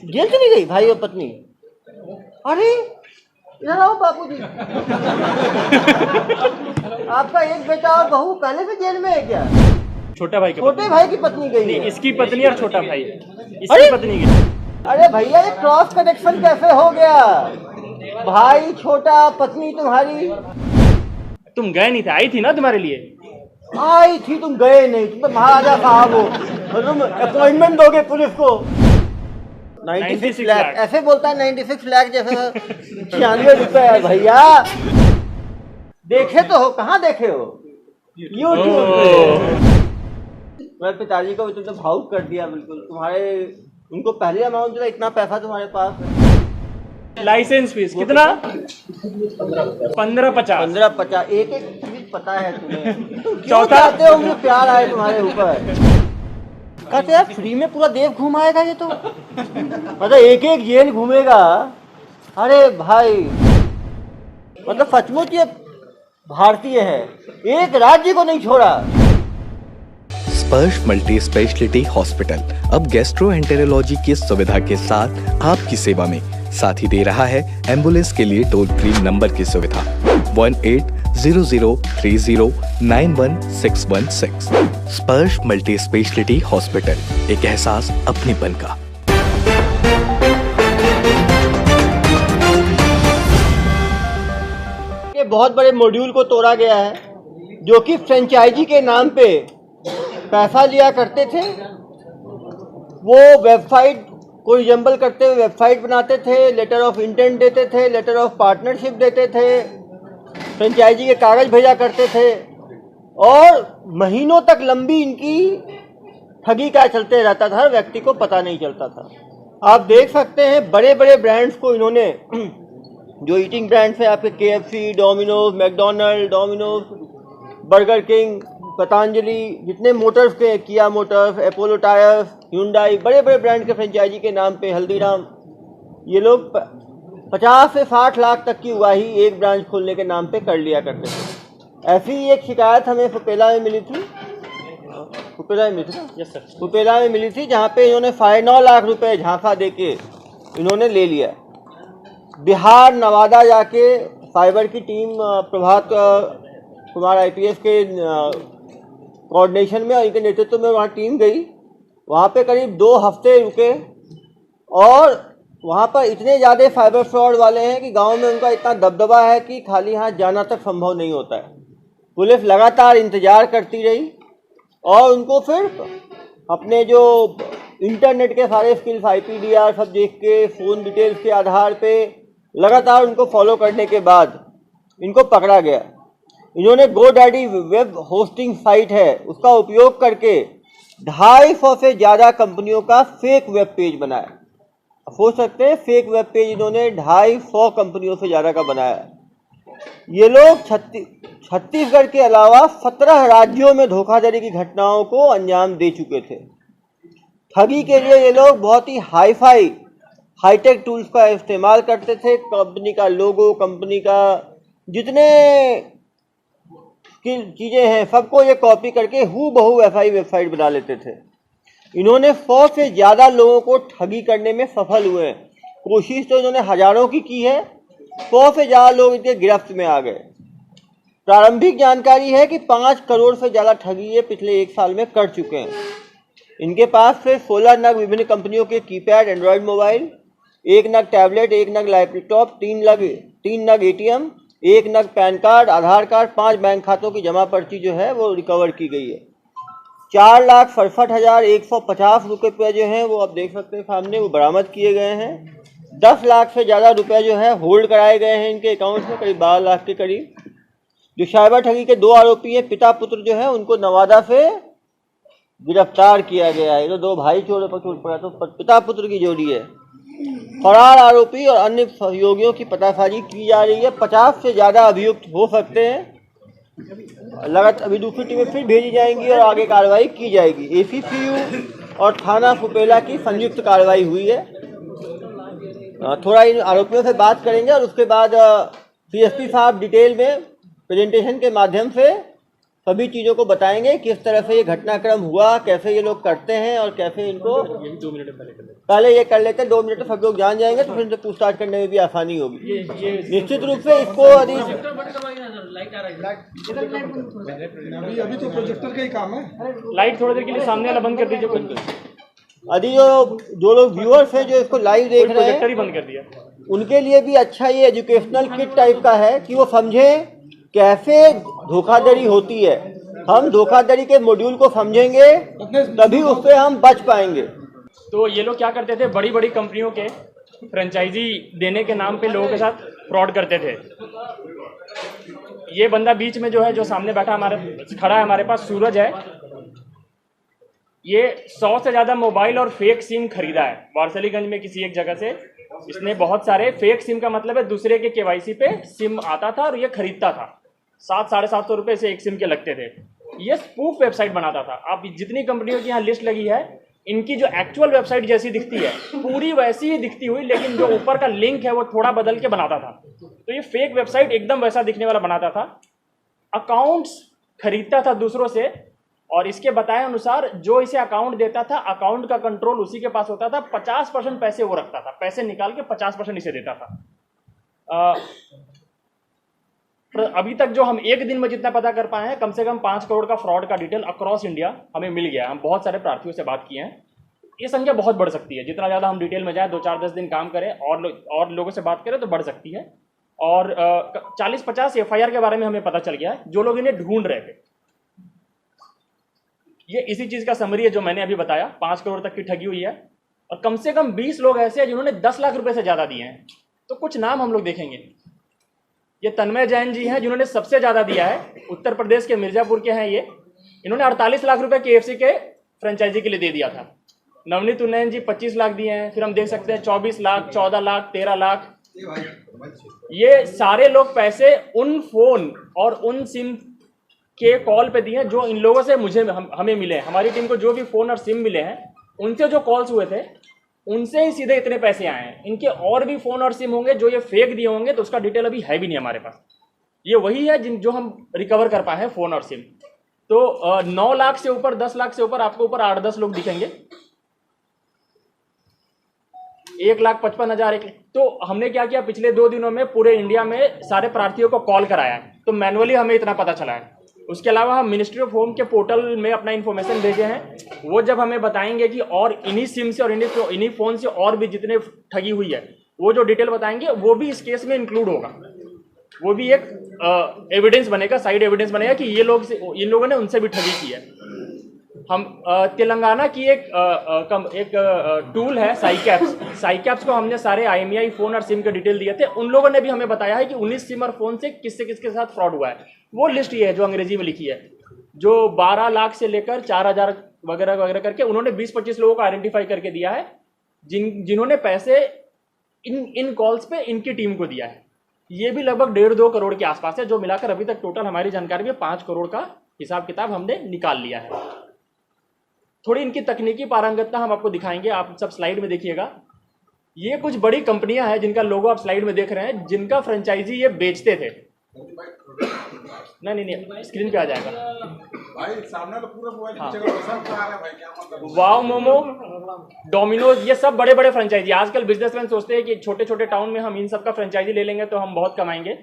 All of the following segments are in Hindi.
जेल चली गई भाई और पत्नी? अरे इधर आओ बापू जी। आपका एक बेटा और बहू पहले से जेल में है क्या? छोटा भाई छोटे भाई की पत्नी गई नहीं, है? इसकी पत्नी और छोटा भाई, इसकी पत्नी गई। अरे भैया ये क्रॉस कनेक्शन कैसे हो गया? भाई छोटा, पत्नी तुम्हारी। तुम गए नहीं थे, आई थी ना तुम्हारे लिए। आई थी, तुम गए नहीं। तुम तो महाराजा साहब हो, तुम अपॉइंटमेंट दोगे पुलिस को। 96 लाख ऐसे बोलता है, 96 लाख जैसा 96 रुपए भैया। देखे तो हो, कहाँ देखे हो? यूट्यूब पे। मेरे पिताजी को भी तुमने भावुक कर दिया बिल्कुल। तुम्हारे उनको पहले अमाउंट जो इतना पैसा तुम्हारे पास है। लाइसेंस फीस कितना? 1550। एक चीज पता है तुम्हें। क्यों चाहते हो मुझे प्यार आए तुम्हारे ऊपर? कहते हैं फ्री में पूरा देव घुमाएगा ये तो। मतलब एक एक जेल घूमेगा। अरे भाई मतलब सचमुच ये भारतीय है, एक राज्य को नहीं छोड़ा। स्पर्श मल्टी स्पेशलिटी हॉस्पिटल अब गैस्ट्रोएंटेरोलॉजी की सुविधा के साथ आपकी सेवा में, साथ ही दे रहा है एम्बुलेंस के लिए टोल फ्री नंबर की सुविधा 180030911616। स्पर्श मल्टी स्पेशलिटी हॉस्पिटल, एक एहसास अपनेपन का। ये बहुत बड़े मॉड्यूल को तोड़ा गया है, जो कि फ्रेंचाइजी के नाम पे पैसा लिया करते थे। वो वेबसाइट को रिजेंबल करते हुए वेबसाइट बनाते थे, लेटर ऑफ इंटेंट देते थे, लेटर ऑफ पार्टनरशिप देते थे, फ्रेंचाइजी के कागज भेजा करते थे और महीनों तक लंबी इनकी ठगी का चलते रहता था, व्यक्ति को पता नहीं चलता था। आप देख सकते हैं बड़े बड़े ब्रांड्स को इन्होंने, जो ईटिंग ब्रांड्स हैं आपके KFC, Domino's, McDonald, burger king, Patanjali, जितने मोटर्स के, किया मोटर्स, अपोलो टायर्स, hyundai, बड़े बड़े ब्रांड के फ्रेंचाइजी के नाम पे, हल्दीराम, ये लोग 50 से 60 लाख तक की उगाही एक ब्रांच खोलने के नाम पे कर लिया करते थे। ऐसी ही एक शिकायत हमें फुपेला में मिली थी। फुपेला में मिली थी ना? Yes sir. फुपेला में मिली थी, जहाँ पे इन्होंने 9.5 लाख रुपए झांसा दे के इन्होंने ले लिया। बिहार, नवादा जाके साइबर की टीम, प्रभात कुमार IPS के कोऑर्डिनेशन में और इनके नेतृत्व में वहाँ टीम गई। वहाँ पे करीब 2 हफ्ते रुके और वहाँ पर इतने ज़्यादा साइबर फ्रॉड वाले हैं कि गांव में उनका इतना दबदबा है कि खाली हाथ जाना तक संभव नहीं होता है। पुलिस लगातार इंतजार करती रही और उनको फिर अपने जो इंटरनेट के सारे स्किल्स, IPDR सब देख के, फ़ोन डिटेल्स के आधार पे लगातार उनको फॉलो करने के बाद इनको पकड़ा गया। इन्होंने GoDaddy वेब होस्टिंग साइट है, उसका उपयोग करके 250 से ज़्यादा कंपनियों का फेक वेब पेज बनाया। सोच सकते हैं, फेक वेब पेज इन्होंने 250 कंपनियों से ज़्यादा का बनाया। ये लोग छत्तीसगढ़ के अलावा 17 राज्यों में धोखाधड़ी की घटनाओं को अंजाम दे चुके थे। ठगी के लिए ये लोग बहुत ही हाईटेक टूल्स का इस्तेमाल करते थे। कंपनी का लोगो, कंपनी का जितने की चीज़ें हैं, सबको ये कॉपी करके हूबहू वैसा ही वेबसाइट बना लेते थे। इन्होंने 100 से ज़्यादा लोगों को ठगी करने में सफल हुए हैं। कोशिश तो इन्होंने हज़ारों की है, 100 से ज़्यादा लोग इनके गिरफ्त में आ गए। प्रारंभिक जानकारी है कि 5 करोड़ से ज़्यादा ठगी ये पिछले 1 साल में कर चुके हैं। इनके पास से 16 नग विभिन्न कंपनियों के कीपैड एंड्रॉयड मोबाइल, 1 नग टैबलेट, 1 नग लैपटॉप, 3 नग ATM, 1 नग पैन कार्ड, आधार कार्ड, 5 बैंक खातों की जमा पर्ची जो है वो रिकवर की गई है। 4,67,150 रुपये जो हैं वो आप देख सकते हैं सामने, वो बरामद किए गए हैं। 10 लाख से ज़्यादा रुपए जो है होल्ड कराए गए हैं इनके अकाउंट में, करीब 12 लाख के करीब। जो साइबर ठगी के 2 आरोपी हैं, पिता पुत्र जो है, उनको नवादा से गिरफ्तार किया गया है। तो 2 भाई चोरों पर चोट पड़ा, तो पिता पुत्र की जोड़ी है। फरार आरोपी और अन्य सहयोगियों की पतासाजी की जा रही है। 50 से ज़्यादा अभियुक्त हो सकते हैं। लगातार अभी दूसरी टीमें फिर भेजी जाएंगी और आगे कार्रवाई की जाएगी। ACCU और थाना फुपेला की संयुक्त कार्रवाई हुई है। थोड़ा इन आरोपियों से बात करेंगे और उसके बाद CSP साहब डिटेल में प्रेजेंटेशन के माध्यम से सभी चीज़ों को बताएंगे, किस तरह से ये घटनाक्रम हुआ, कैसे ये लोग करते हैं और कैसे इनको 2 मिनट पहले कर पहले ये कर लेते हैं। 2 मिनट में सब लोग जान जाएंगे तो फिर इनसे पूछताछ करने में भी आसानी होगी। निश्चित रूप से इसको यदि अभी तो प्रोजेक्टर का ही काम है। लाइट थोड़ी देर के लिए सामने वाला बंद कर दीजिए, कोई यदि जो लोग व्यूअर्स हैं जो इसको लाइव देख रहे प्रोजेक्टर हैं, ही बंद कर दिया। उनके लिए भी अच्छा ये एजुकेशनल किट टाइप का है कि वो समझें कैसे धोखाधड़ी होती है। हम धोखाधड़ी के मॉड्यूल को समझेंगे तभी उससे हम बच पाएंगे। तो ये लोग क्या करते थे, बड़ी बड़ी कंपनियों के फ्रेंचाइजी देने के नाम पे लोगों के साथ फ्रॉड करते थे। ये बंदा बीच में जो है, जो सामने बैठा खड़ा है हमारे पास, सूरज है, ये 100 से ज़्यादा मोबाइल और फेक सिम खरीदा है वारसलीगंज में किसी एक जगह से। इसने बहुत सारे फेक सिम का मतलब है दूसरे के केवाईसी पे सिम आता था और ये खरीदता था। 700-750 रुपये से एक सिम के लगते थे। ये स्पूफ वेबसाइट बनाता था। आप जितनी कंपनियों की यहाँ लिस्ट लगी है, इनकी जो एक्चुअल वेबसाइट जैसी दिखती है पूरी वैसी ही दिखती हुई, लेकिन जो ऊपर का लिंक है वो थोड़ा बदल के बनाता था। तो ये फेक वेबसाइट एकदम वैसा दिखने वाला बनाता था। अकाउंट्स खरीदता था दूसरों से और इसके बताए अनुसार जो इसे अकाउंट देता था, अकाउंट का कंट्रोल उसी के पास होता था। 50% पैसे वो रखता था, पैसे निकाल के 50% इसे देता था। अभी तक जो हम एक दिन में जितना पता कर पाए हैं, कम से कम 5 करोड़ का फ्रॉड का डिटेल अक्रॉस इंडिया हमें मिल गया। हम बहुत सारे प्रार्थियों से बात किए हैं। ये संख्या बहुत बढ़ सकती है, जितना ज़्यादा हम डिटेल में जाए, 2-4-10 दिन काम करें और लोगों से बात करें तो बढ़ सकती है। और 40-50 FIR के बारे में हमें पता चल गया है जो लोग इन्हें ढूंढ रहे थे। ये इसी चीज़ का समरी है जो मैंने अभी बताया। 5 करोड़ तक की ठगी हुई है और कम से कम 20 लोग ऐसे हैं जिन्होंने 10 लाख रुपए से ज़्यादा दिए हैं। तो कुछ नाम हम लोग देखेंगे। ये तन्मय जैन जी हैं जिन्होंने सबसे ज़्यादा दिया है, उत्तर प्रदेश के मिर्जापुर के हैं ये। इन्होंने 48 लाख रुपए KFC के फ्रेंचाइजी के लिए दे दिया था। नवनीत उन्नयन जी 25 लाख दिए हैं। फिर हम देख सकते हैं 24 लाख, 14 लाख, 13 लाख। ये सारे लोग पैसे उन फोन और उन सिम के कॉल पे दिए हैं जो इन लोगों से हमें मिले हैं। हमारी टीम को जो भी फोन और सिम मिले हैं, उनसे जो कॉल्स हुए थे, उनसे ही सीधे इतने पैसे आए हैं। इनके और भी फोन और सिम होंगे जो ये फेक दिए होंगे, तो उसका डिटेल अभी है भी नहीं हमारे पास। ये वही है जो हम रिकवर कर पाए हैं, फोन और सिम। तो 9 लाख से ऊपर, 10 लाख से ऊपर आपको ऊपर 8-10 लोग दिखेंगे। 1,55,000। तो हमने क्या किया, पिछले 2 दिनों में पूरे इंडिया में सारे प्रार्थियों को कॉल कराया है। तो मैनुअली हमें इतना पता चला है। उसके अलावा हम मिनिस्ट्री ऑफ होम के पोर्टल में अपना इन्फॉर्मेशन भेजे हैं। वो जब हमें बताएंगे कि और इन्हीं सिम से और इन्हीं फ़ोन से और भी जितने ठगी हुई है, वो जो डिटेल बताएंगे वो भी इस केस में इंक्लूड होगा। वो भी एक एविडेंस बनेगा, साइड एविडेंस बनेगा कि इन लोगों ने उनसे भी ठगी की है। हम तेलंगाना की एक टूल है साइकैप्स को हमने सारे IMEI फ़ोन और सिम के डिटेल दिए थे। उन लोगों ने भी हमें बताया है कि 19 सिम और फ़ोन से किसके साथ फ्रॉड हुआ है। वो लिस्ट ये है जो अंग्रेजी में लिखी है, जो 12 लाख से लेकर 4,000 वगैरह वगैरह करके उन्होंने 20-25 लोगों को आइडेंटिफाई करके दिया है जिन्होंने पैसे इन कॉल्स पे इनकी टीम को दिया है। ये भी लगभग 1.5-2 करोड़ के आसपास है, जो मिलाकर अभी तक टोटल हमारी जानकारी में 5 करोड़ का हिसाब किताब हमने निकाल लिया है। थोड़ी इनकी तकनीकी पारंगतता हम आपको दिखाएंगे, आप सब स्लाइड में देखिएगा। ये कुछ बड़ी कंपनियां हैं जिनका लोगो आप स्लाइड में देख रहे हैं, जिनका फ्रेंचाइजी ये बेचते थे। नहीं स्क्रीन पे आ जाएगा भाई, सामने तो पूरा मोबाइल भाई, क्या मतलब। वाव मोमो, डोमिनोज, ये सब बड़े बड़े फ्रेंचाइजी। आजकल बिजनेसमैन सोचते हैं कि छोटे छोटे टाउन में हम इन सब का फ्रेंचाइजी ले लेंगे तो हम बहुत कमाएंगे।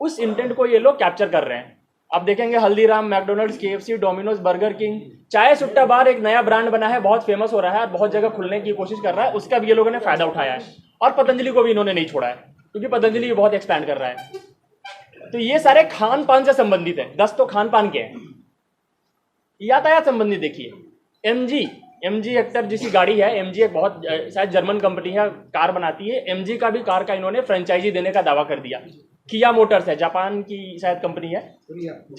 उस इंटेंट को ये लोग कैप्चर कर रहे हैं। आप देखेंगे Haldiram, McDonald's, KFC, Domino's, burger king, चाय सुट्टा बार एक नया ब्रांड बना है, बहुत फेमस हो रहा है और बहुत जगह खुलने की कोशिश कर रहा है। उसका भी ये लोगों ने फायदा उठाया है। और पतंजलि को भी इन्होंने नहीं छोड़ा है, क्योंकि पतंजलि बहुत एक्सपैंड कर रहा है। तो ये सारे खान पान से संबंधित है। 10 तो खान पान के हैं। यातायात संबंधित देखिए, MG हेक्टर जिसकी गाड़ी है, MG एक बहुत शायद जर्मन कंपनी है, कार बनाती है। MG का भी कार का इन्होंने फ्रेंचाइजी देने का दावा कर दिया। किया मोटर्स है, जापान की शायद कंपनी है।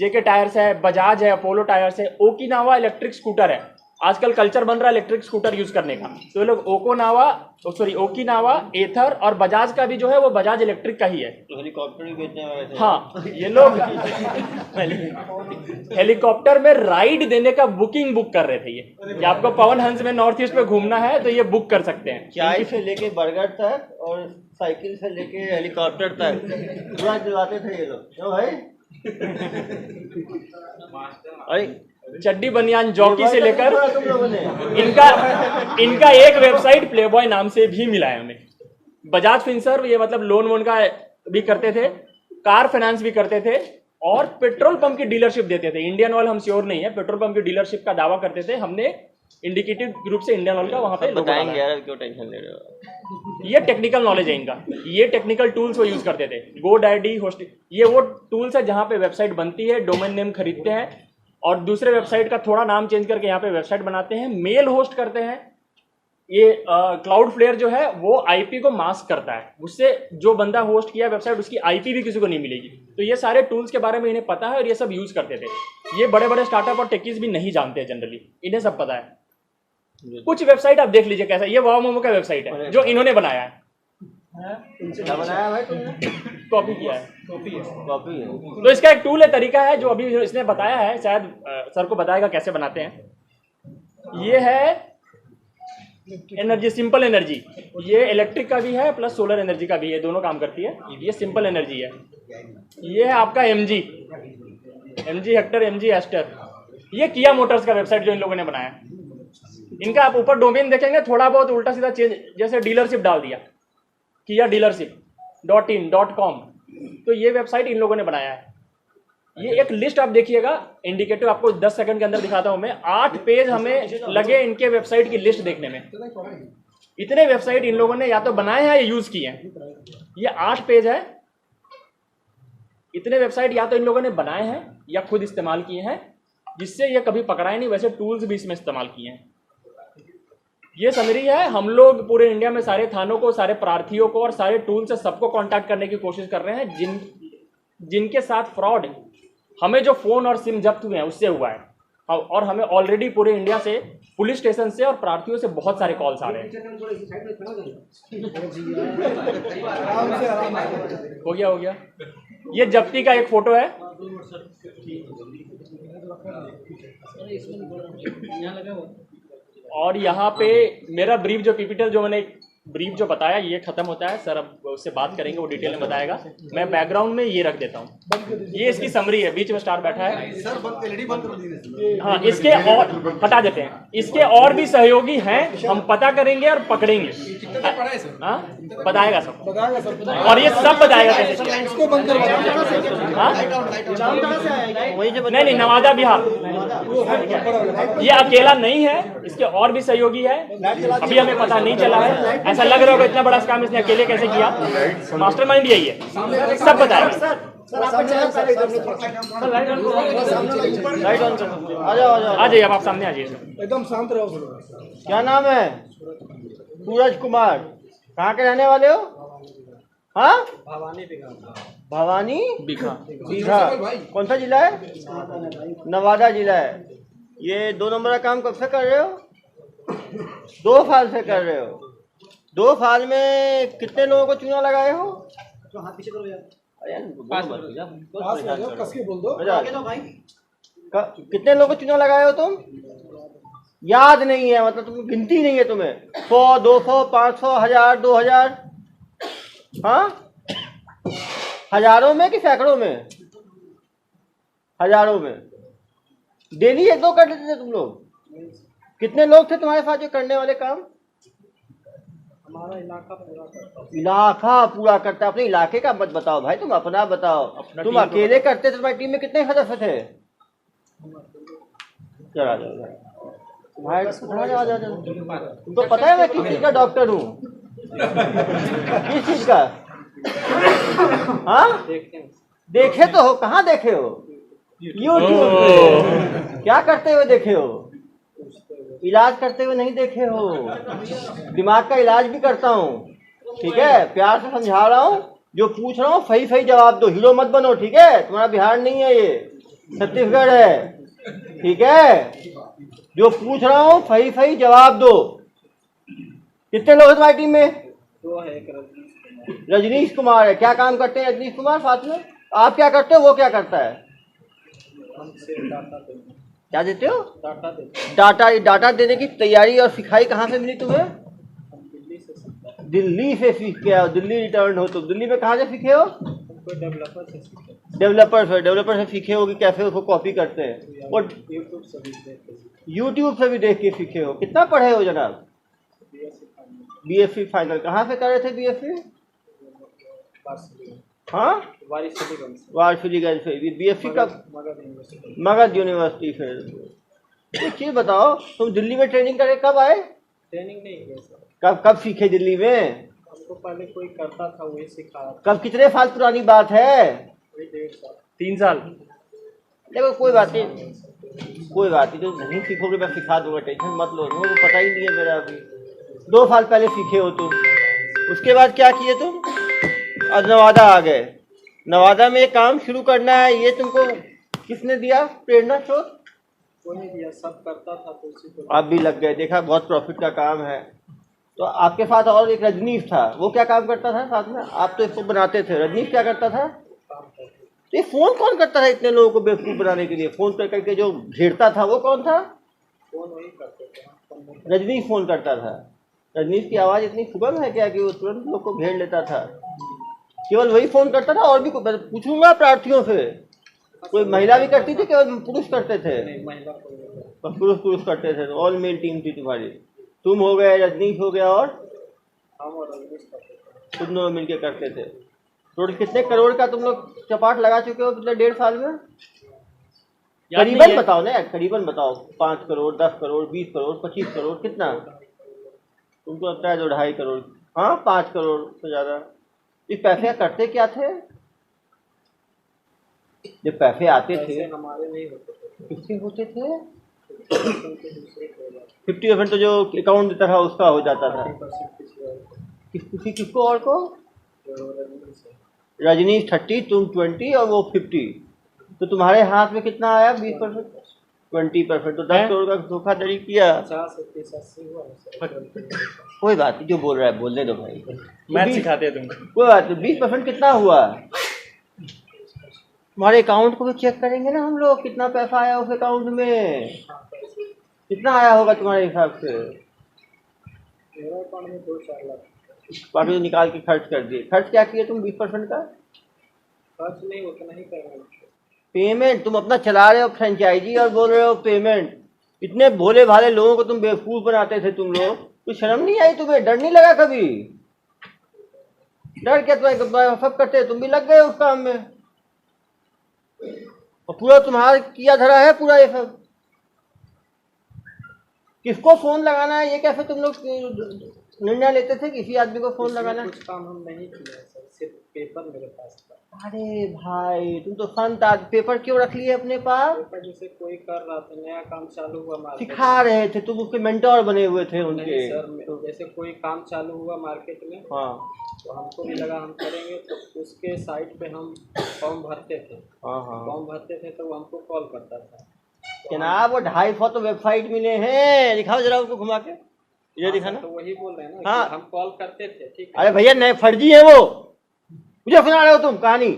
JK टायर्स है, बजाज है, अपोलो टायर्स है। ओकिनावा इलेक्ट्रिक स्कूटर है, आजकल कल्चर बन रहा है इलेक्ट्रिक स्कूटर यूज करने का। तो ये लोग ओकिनावा, एथर और बजाज का भी जो है वो बजाज इलेक्ट्रिक का ही है। तो हेलीकॉप्टर भी बेचने वाले थे। हाँ, ये लोग हेलीकॉप्टर में राइड देने का बुक कर रहे थे। ये कि आपको पवन हंस में नॉर्थ ईस्ट में घूमना है तो ये बुक कर सकते हैं। चाय से लेके बर्गर तक और साइकिल से लेके हेलीकॉप्टर तक पूरा चलाते थे ये लोग। क्यों भाई? अरे चड्डी बनियान जॉकी से लेकर तुम लोगों ने इनका एक वेबसाइट प्लेबॉय नाम से भी मिला है हमें। बजाज फिनसर्व ये मतलब लोन वोन का भी करते थे, कार फाइनेंस भी करते थे और पेट्रोल पंप की डीलरशिप देते थे। इंडियन ऑयल हम श्योर नहीं है, पेट्रोल पंप की डीलरशिप का दावा करते थे। हमने इंडिकेटिव ग्रुप से इंडियन ऑयल का वहां पे लोगो बताएंगे डाला है। यार, क्यों टेंशन ले रहे हो? ये टेक्निकल नॉलेज है इनका, ये टेक्निकल टूल्स वो यूज करते थे। GoDaddy होस्टिंग, ये वो टूल्स है जहां पे वेबसाइट बनती है, डोमेन नेम खरीदते हैं और दूसरे वेबसाइट का थोड़ा नाम चेंज करके यहाँ पे वेबसाइट बनाते हैं, मेल होस्ट करते हैं। ये क्लाउडफ्लेयर जो है वो आईपी को मास्क करता है, उससे जो बंदा होस्ट किया वेबसाइट उसकी आईपी भी किसी को नहीं मिलेगी। तो ये सारे टूल्स के बारे में इन्हें पता है और ये सब यूज करते थे। ये बड़े बड़े स्टार्टअप और टेकीज भी नहीं जानते जनरली, इन्हें सब पता है। कुछ वेबसाइट आप देख लीजिए कैसा, ये वाव मोमो का वेबसाइट है जो इन्होंने बनाया है। क्या बनाया भाई तुमने? कॉपी किया है। कॉपी है। तो इसका एक टूल है, तरीका है जो अभी इसने बताया है, शायद सर को बताएगा कैसे बनाते हैं। ये है एनर्जी, सिंपल एनर्जी। ये इलेक्ट्रिक का भी है प्लस सोलर एनर्जी का भी है, दोनों काम करती है। ये सिंपल एनर्जी है। ये है आपका एमजी हेक्टर, एमजी एस्टर। ये किया मोटर्स का वेबसाइट जो इन लोगों ने बनाया। इनका आप ऊपर डोमेन देखेंगे थोड़ा बहुत उल्टा सीधा चेंज, जैसे डीलरशिप डाल दिया, किया डीलरशिप .in.com। तो ये वेबसाइट इन लोगों ने बनाया है। ये एक लिस्ट आप देखिएगा, इंडिकेटिव आपको 10 सेकंड के अंदर दिखाता हूं मैं। 8 पेज हमें लगे इनके वेबसाइट की लिस्ट देखने में। इतने वेबसाइट इन लोगों ने या तो बनाए हैं या यूज किए हैं। ये 8 पेज है। इतने वेबसाइट या तो इन लोगों ने बनाए हैं या खुद इस्तेमाल किए हैं, जिससे ये कभी पकड़ाए नहीं। वैसे टूल्स भी इसमें इस्तेमाल किए हैं। ये समरी है। हम लोग पूरे इंडिया में सारे थानों को, सारे प्रार्थियों को और सारे टूल से सबको कांटेक्ट करने की कोशिश कर रहे हैं जिनके साथ फ्रॉड, हमें जो फोन और सिम जब्त हुए हैं उससे हुआ है। और हमें ऑलरेडी पूरे इंडिया से, पुलिस स्टेशन से और प्रार्थियों से बहुत सारे कॉल्स आ रहे हैं। हो गया। ये जब्ती का एक फोटो है। और यहाँ पे मेरा ब्रीफ जो पीपीटी जो मैंने ब्रीफ जो बताया ये खत्म होता है। सर अब उससे बात करेंगे, वो डिटेल में बताएगा। मैं बैकग्राउंड में ये रख देता हूँ। ये इसकी समरी है, बीच में स्टार बैठा है। हाँ, इसके और हटा देते हैं। इसके और भी सहयोगी हैं, हम पता करेंगे और पकड़ेंगे। हाँ, बताएगा सब, और ये सब बताएगा कैसे। नहीं, नवादा बिहार। ये अकेला नहीं है, इसके और भी सहयोगी है। अभी हमें पता नहीं चला है। ऐसा लग रहा होगा इतना बड़ा काम इसने अकेले कैसे किया। मास्टरमाइंड यही है, सब बताएगा। आ जाइए, अब आप सामने आ जाइए। एकदम शांत रहो। क्या नाम है? सूरज कुमार। कहाँ के रहने वाले हो? हाँ, भवानी बीघा। कौन सा जिला है? नवादा जिला है। ये 2 नंबर का काम कब से कर रहे हो? 2 साल से कर रहे हो। 2 साल में कितने लोगों को चूना लगाए हो? हाथ पीछे करो यार। कस के बोल दो भाई। कितने लोगों को चूना लगाए हो तुम? याद नहीं है, मतलब तुम गिनती नहीं है तुम्हें? 100, 200, 500, 1000, 2000? हाँ, हजारों में कि सैकड़ों में? हजारों में। डेली 1-2 कर देते थे तुम लोग? कितने लोग थे तुम्हारे साथ जो करने वाले काम? हमारा इलाका पूरा करता है। अपने इलाके का मत बताओ भाई, तुम अपना बताओ। तुम अकेले करते थे, तुम्हारी टीम में कितने सदस्य थे? चला जाओ भाई, तुमको पता है मैं किस चीज का डॉक्टर हूँ? किस चीज का? हाँ, देखे तो हो। कहाँ देखे हो? यूट्यूब पे। क्या करते हुए देखे हो? इलाज करते हुए नहीं देखे हो। दिमाग का इलाज भी करता हूँ, ठीक है? प्यार से समझा रहा हूँ, जो पूछ रहा हूँ सही जवाब दो। हीरो मत बनो, ठीक है? तुम्हारा बिहार नहीं है, ये छत्तीसगढ़ है, ठीक है? जो पूछ रहा हूँ सही जवाब दो। कितने लोग हैं तुम्हारी टीम में? 2 है। रजनीश कुमार है। क्या काम करते हैं रजनीश कुमार साथ में? आप क्या करते हो, वो क्या करता है? क्या देते हो? डाटा देने की तैयारी और सिखाई कहाँ से मिली तुम्हें? दिल्ली से सीख के आओ। दिल्ली रिटर्न हो तुम। दिल्ली में कहाँ से सीखे हो? डेवलपर से सीखे हो कि कैसे उसको कॉपी करते हैं, और यूट्यूब से भी देख के यूट्यूब से भी देख के सीखे हो। कितना पढ़े हो जनाब? BSc final. कहाँ से कर रहे थे बीएससी? हाँ, वारसिलीगंज से। बीएससी का मगध यूनिवर्सिटी से। एक चीज़ बताओ, तुम दिल्ली में ट्रेनिंग करके कब आए? ट्रेनिंग नहीं किया सर, कब सीखे दिल्ली में? हमको पहले कोई करता था वही सिखाया। कब, कितने साल पुरानी बात है? वही 1.5 साल 3 साल। देखो कोई बात नहीं, कोई बात नहीं, जो नहीं सीखोगे मैं सिखा दूंगा, टेंशन मत लो। मुझे पता ही नहीं है मेरा। अभी 2 साल पहले सीखे हो तुम, उसके बाद क्या किए तुम? आज नवादा आ गए। नवादा में एक काम शुरू करना है, ये तुमको किसने दिया प्रेरणा स्रोत? कोई नहीं दिया, सब करता था तो उसी को आप भी लग गए। देखा, बहुत प्रॉफिट का काम है। तो आपके साथ और एक रजनीश था, वो क्या काम करता था साथ में? आप तो इसको बनाते थे, रजनीश क्या करता था? काम करते थे। ये फोन कौन करता था इतने लोगों को बेवकूफ़ बनाने के लिए? फोन कर करके जो घेरता था वो कौन था? फोन वही करते थे, हम फोन नहीं रजनीश फोन करता था। रजनीश की आवाज़ इतनी सुगम है क्या कि वो तुरंत लोग को घेर लेता था? केवल वही फोन करता था? और भी पूछूंगा प्रार्थियों से, कोई महिला भी करती थी? केवल पुरुष करते थे? नहीं, महिला को नहीं करते। बस पुरुष करते थे। ऑल मेल टीम थी तुम्हारी। तुम हो गए, रजनीश हो गया, और हम और रजनीश करते थे। तुम दोनों मिलके करते थे। टोटल कितने करोड़ का तुम लोग चपाट लगा चुके हो पिछले 1.5 साल में? करीबन बताओ ना यार, करीबन बताओ। 5 करोड़, 10 करोड़, 20 करोड़, 25 करोड़, कितना तुमको लगता है? 2.5 करोड़। हाँ, 5 करोड़ से ज़्यादा। इस पैसे करते क्या थे? जब पैसे आते थे, पैसे हमारे नहीं होते थे, किसके होते थे? उनके दूसरे को हो जाते 50% तो जो अकाउंट देता था उसका हो जाता था। 30% किसी और को, किसको और को? जो रजनीश है। रजनीश 30, तुम 20 और वो 50। तो तुम्हारे हाथ में कितना आया? 20%, 20%। तो 10 करोड़ का धोखाधड़ी किया। 50 से 30 80 हुआ है सर। कोई बात नहीं, जो बोल रहा है बोलने दो भाई। मैथ सिखाते हैं तुमको। कोई बात नहीं। 20% कितना हुआ? तुम्हारे अकाउंट को भी चेक करेंगे ना हम लोग, कितना पैसा आया उस अकाउंट में? कितना आया होगा तुम्हारे हिसाब से? मेरा अकाउंट में 2-4 लाख। बाकी तो निकाल के खर्च कर दिए। खर्च क्या किए तुम 20% का? खर्च नहीं, उतना ही पेमेंट। पेमेंट तुम अपना चला रहे हो फ्रेंचाइजी, और बोल रहे हो पेमेंट। इतने भोले भाले लोगों को तुम बेवकूफ़ बनाते थे तुम लोग। कुछ शर्म नहीं आई तुम्हें? डर नहीं लगा कभी? डर क्या? तुम्हें सब करते, तुम भी लग गए उस काम में, और पूरा तुम्हारा किया धरा है पूरा ये सब। किसको फोन लगाना है ये कैसे तुम लोग निर्णय लेते थे? किसी आदमी को फोन लगाना? कुछ काम हम नहीं किया सर, सिर्फ पेपर मेरे पास था। अरे भाई, तुम तो संत आदमी। पेपर क्यों रख लिए अपने पास? पेपर जैसे कोई कर रहा था, नया काम चालू हुआ मार्केट में। सिखा रहे थे तुम, उसके मेंटोर बने हुए थे उनके। नहीं सर, जैसे कोई काम चालू हुआ मार्केट में, हाँ तो हमको भी लगा हम करेंगे, तो उसके साइट पे हम फॉर्म भरते थे। हाँ हाँ। फॉर्म भरते थे तो वो हमको कॉल करता था। जनाब, वो 250 तो वेबसाइट मिले हैं। दिखाओ जरा उसको घुमा के, ये हाँ दिखाना। सर, तो वही बोल रहे हैं ना हाँ। कि हम कॉल करते थे, ठीक है। अरे भैया, नए फर्जी है वो, मुझे सुना रहे हो तुम कहानी?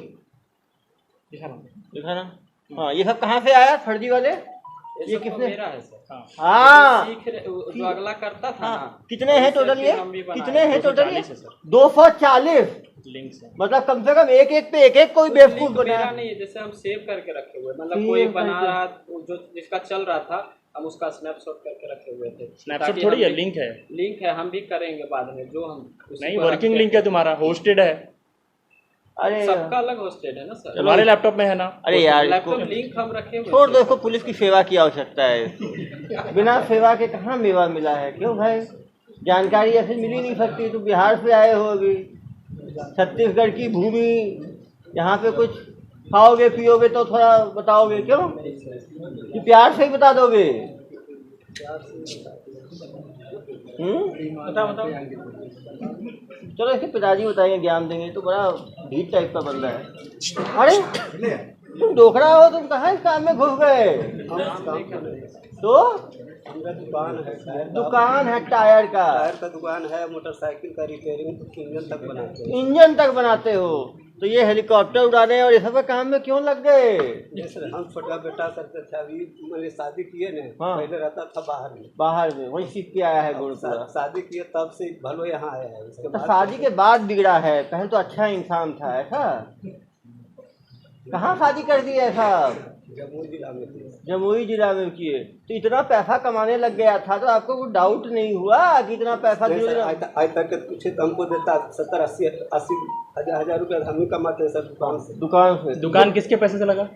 दिखाना। हाँ, ये सब कहाँ से आया फर्जी वाले? ये ये सब किसने? मेरा है सर। हाँ, सीख रहे, जो अगला करता था हाँ। ना। कितने हैं तो टोटल? उससे ये फिर हम भी बनाए। कितने हैं टोटल? 240 है सर। 240। लिंक से। मतलब कम से कम एक पे एक कोई बेवकूफ लिंक बना। मेरा नहीं है, जैसे हम सेव करके रखे हुए, मतलब सेव कोई बना करके। रहा, जो जिसका चल रहा था, हम उसका स्नैपशॉट करके रखे हुए थे। स्नैपशॉट ताकि थोड़ी हम है, भी- लिंक है। लिंक है, हम भी करेंगे बाद में, जो हम उसी नहीं, को वर्किंग रखते लिंक है तुम्हारा, होस्टेड है। अरे सबका अलग होस्टेड है ना सर। तुम्हारे लैपटॉप में है ना? अरे यार, लैपटॉप इसको लिंक हम रखे हुए छोड़ दो, हैं। इसको पुलिस की सेवा की आवश्यकता है। बिना सेवा के कहाँ मेवा मिला है? क्यों भाई? जानकारी ऐसे मिल ही नहीं सकती। तुम बिहार से आए हो, अभी छत्तीसगढ़ की भूमि, यहाँ पे कुछ खाओगे पियोगे तो थोड़ा बताओगे क्यों? कि प्यार से ही बता दोगे? बताओ। चलो, इसके पिताजी बताएंगे, ज्ञान देंगे। तो बड़ा ढीठ टाइप का बंदा है। अरे तुम डोकरा हो, तुम कहाँ इस काम में घुस गए? तो दुकान है टायर का? टायर का दुकान है, मोटरसाइकिल का रिपेयरिंग, इंजन तक बनाते हैं। इंजन तक बनाते हो? तो ये हेलीकॉप्टर उड़ाने और ये सब काम में क्यों लग गए? जैसे हम छोटा बेटा करते थे, अभी मैंने शादी किए ना। हाँ। पहले रहता था बाहर में। बाहर में वही सीख के आया है गुड़ पूरा। शादी किए तब से भलो यहाँ आया है। उसके तो बाद शादी के बाद बिगड़ा है, पहले तो अच्छा इंसान था, ऐसा? कहाँ शादी कर दी है साहब? जमुई जिला में थी। जमुई जिला में किए। तो इतना पैसा कमाने लग गया था तो आपको कोई डाउट नहीं हुआ कि इतना पैसा नहीं धीरे सर, धीरे? आज तक के पूछे तो हमको देता 70-80 हजार रुपया हम ही कमाते हैं सर दुकान से। दुकान से? दुकान किसके पैसे से लगा?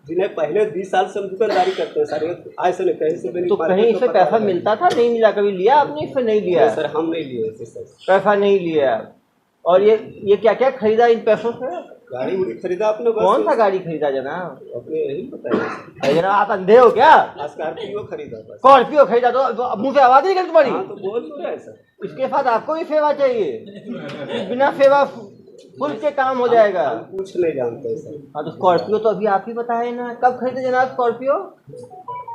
जिन्हें पहले 20 साल से हम दुकानदारी करते हैं सर, आज से नहीं कहीं से भी नहीं। तो कहीं से पैसा मिलता था? नहीं मिला? कभी लिया आपने इससे? नहीं लिया सर, हम नहीं लिए थे सर। पैसा नहीं लिया। और ये क्या क्या खरीदा इन पैसों से? गाड़ी उड़ी खरीदा आपने? बस कौन सा गाड़ी खरीदा जनाब? अपने यही बताया। अरे जनाब आप अंधे हो क्या? स्कॉर्पियो खरीदा बस। स्कॉर्पियो खरीदा तो मुंह से आवाज नहीं निकलती तुम्हारी? हाँ तो बोल तो रहे हैं सर। इसके साथ आपको भी सेवा चाहिए, बिना सेवा फुल के काम हो जाएगा। हम कुछ नहीं जानते सर। हाँ तो स्कॉर्पियो तो अभी आप ही बताए ना, कब खरीदे जनाब स्कॉर्पियो?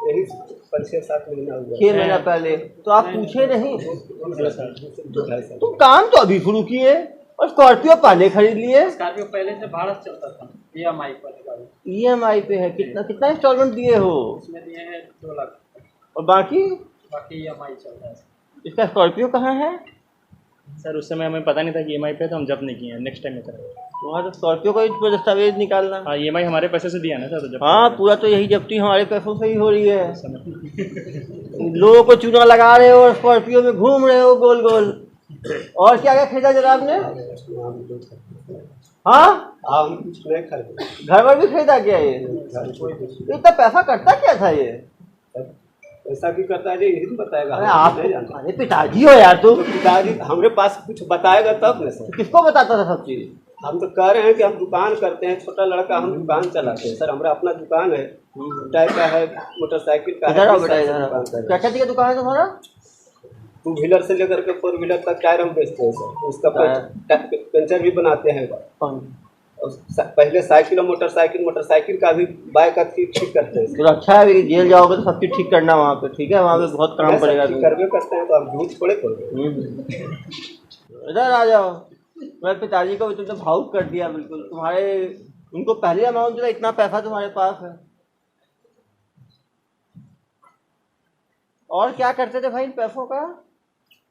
यही 5-6-7 महीना हुआ। 6 महीना पहले। तो आप पूछे नहीं? सर तुम काम तो अभी शुरू किए और स्कॉर्पियो पहले खरीद लिए। स्कॉर्पियो पहले से भाड़ा चलता था, EMI पर गाड़ी। EMI पे है? कितना इंस्टॉलमेंट दिए हो? उसमें दिए हैं 2 लाख, और बाकी EMI चल रहा है। इसका स्कॉर्पियो कहाँ है? सर उस समय हमें पता नहीं था कि EMI पे, तो हम जब्त नहीं किए हैं, नेक्स्ट टाइम में करेंगे। वहाँ तो स्कॉर्पियो का ही दस्तावेज निकालना। हाँ EMI हमारे पैसे से दिया ना सर, तो जब हाँ पूरा तो यही जब्ती हमारे पैसों से ही हो रही है। लोगों को चूना लगा रहे हो और स्कॉर्पियो में घूम रहे हो गोल गोल। और क्या क्या खरीदा जनाब ने? हाँ हम कुछ नहीं खरीदे। घर पर भी खरीदा क्या ये? इतना पैसा करता क्या था ये? ऐसा भी करता है जी, यही तो बताएगा। अरे हम आप, नहीं जानते। अरे पिताजी हो यार तुम। पिताजी हमारे पास कुछ बताएगा तब न सर। किसको बताता था सब चीज? हम तो कह रहे हैं कि हम दुकान करते हैं, छोटा लड़का हम दुकान चलाते हैं सर। हमारा अपना दुकान है, टायर का है, मोटरसाइकिल का इधर आओ है। बेटा, इधर आओ। क्या क्या दिया दुकान है तुम्हारा? 2 व्हीलर से लेकर के 4 व्हीलर तक टायर हम बेचते हैं सर। उसका पंचर भी बनाते हैं। और पहले साइकिल और मोटरसाइकिल का भी बाइक का ठीक करते हैं। तो अच्छा है कि जेल जाओगे तो सब चीज ठीक करना वहाँ पे, ठीक है? वहाँ पे बहुत काम पड़ेगा। करवे करते हैं तो आप झूठ थोड़े बोल। इधर आ जाओ। मैं पिताजी को भी तुमने भावुक कर दिया बिल्कुल। तुम्हारे उनको पहले अमाउंट दिया, इतना पैसा तुम्हारे पास है। और क्या करते थे भाई इन पैसों का?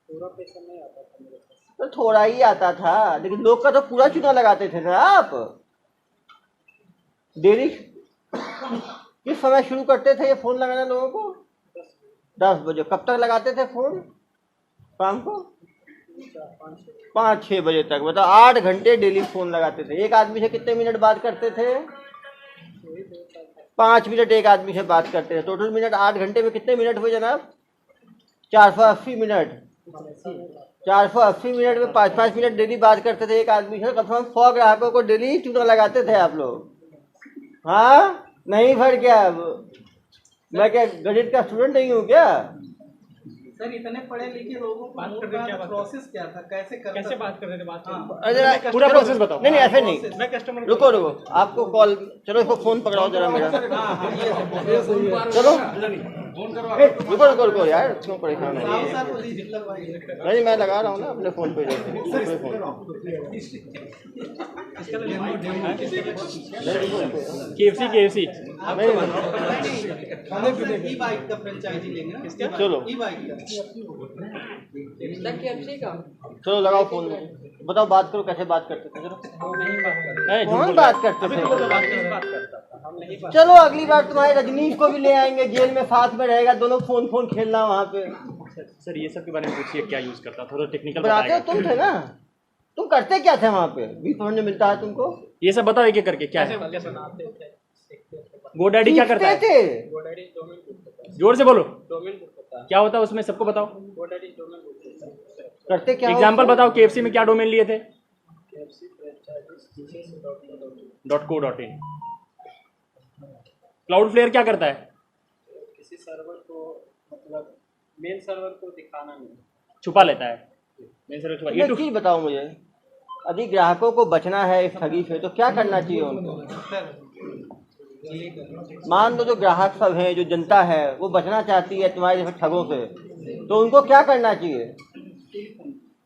पूरा पैसा नहीं आता था मेरे पास। तो थोड़ा ही आता था, लेकिन लोग का तो पूरा चूना लगाते थे ना आप। डेली किस समय शुरू करते थे ये फोन लगाना लोगों को? 10 बजे। कब तक लगाते थे फोन? शाम को 5-6 बजे तक। मतलब 8 घंटे डेली फोन लगाते थे। एक आदमी से कितने मिनट बात करते थे? 5 मिनट एक आदमी से बात करते थे। टोटल मिनट 8 घंटे में कितने मिनट हुए जनाब? 480 मिनट। 480 मिनट में 5-5 मिनट डेली बात करते थे एक आदमी से। कम से कम 100 ग्राहकों को डेली चूना लगाते थे आप लोग। हाँ नहीं भर क्या? मैं क्या गणित का स्टूडेंट नहीं हूँ क्या? सर इतने पढ़े लिखे लोगों को प्रोसेस क्या था? कैसे बात कर रहे थे? अरे पूरा प्रोसेस बताओ। नहीं ऐसे नहीं। मैं कस्टमर रुको आपको कॉल, चलो इसको फोन पकड़ाओ जरा मेरा। चलो रुको यार, क्यों परेशान हो? नहीं मैं लगा रहा हूँ ना अपने फोन पे। KFC ई बाइक का फ्रेंचाइजी लेंगे। चलो ई बाइक का चलो लगाओ फोन। बताओ बात करो, कैसे बात करते थे? चलो कौन बात करते थे? चलो अगली बार तुम्हारे रजनीश को भी ले आएंगे, जेल में साथ में रहेगा, दोनों फोन खेलना वहाँ पे। सर ये सब के बारे में पूछिए, क्या यूज करता, थोड़ा टेक्निकल बताते हो तुम थे ना? तुम करते क्या थे वहाँ पे? 20% मिलता है तुमको? ये सब बताओ एक एक करके। क्या है GoDaddy? क्या करता है? GoDaddy डोमेन बुक करता है। जोर से बोलो। डोमेन बुक करता है। क्या होता है उसमें, सबको बताओ। GoDaddy डोमेन बुक करता है। करते क्या? एग्जाम्पल बताओ। KFC में क्या डोमेन लिए थे? KFC franchises .co.in। Cloudflare क्या करता है? किसी सर्वर को, मतलब मेन सर्वर को दिखाना नहीं, छुपा लेता है। मेन सर्वर छुपा। एक चीज बताओ मुझे, यदि ग्राहकों को बचना है इस ठगी से तो क्या करना चाहिए उनको? मान लो जो ग्राहक सब हैं, जो जनता है, वो बचना चाहती है तुम्हारे जैसे ठगों से, तो उनको क्या करना चाहिए?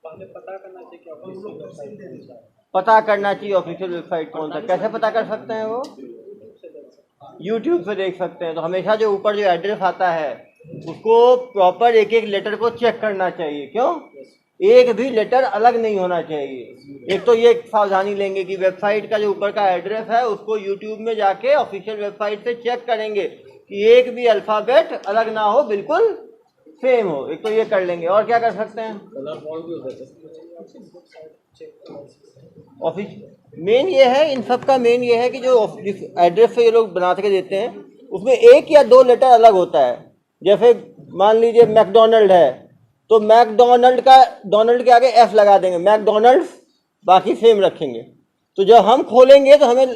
पहले पता करना चाहिए कि ऑफिशियल वेबसाइट कौन सा है। पता करना चाहिए ऑफिशियल वेबसाइट कौन सा। कैसे पता कर सकते हैं वो? यूट्यूब से देख सकते हैं। तो हमेशा जो ऊपर जो एड्रेस आता है उसको प्रॉपर एक एक लेटर को चेक करना चाहिए। क्यों? एक भी लेटर अलग नहीं होना चाहिए। एक तो ये सावधानी लेंगे कि वेबसाइट का जो ऊपर का एड्रेस है उसको यूट्यूब में जाके ऑफिशियल वेबसाइट से चेक करेंगे कि एक भी अल्फ़ाबेट अलग ना हो, बिल्कुल सेम हो। एक तो ये कर लेंगे। और क्या कर सकते हैं? ऑफिस मेन ये है, इन सब का मेन ये है कि जो जिस एड्रेस से ये लोग बना के देते हैं उसमें एक या दो लेटर अलग होता है। जैसे मान लीजिए मैकडोनल्ड है तो मैकडोनल्ड का डोनल्ड के आगे एफ लगा देंगे, मैकडोनल्ड्स, बाकी सेम रखेंगे। तो जब हम खोलेंगे तो हमें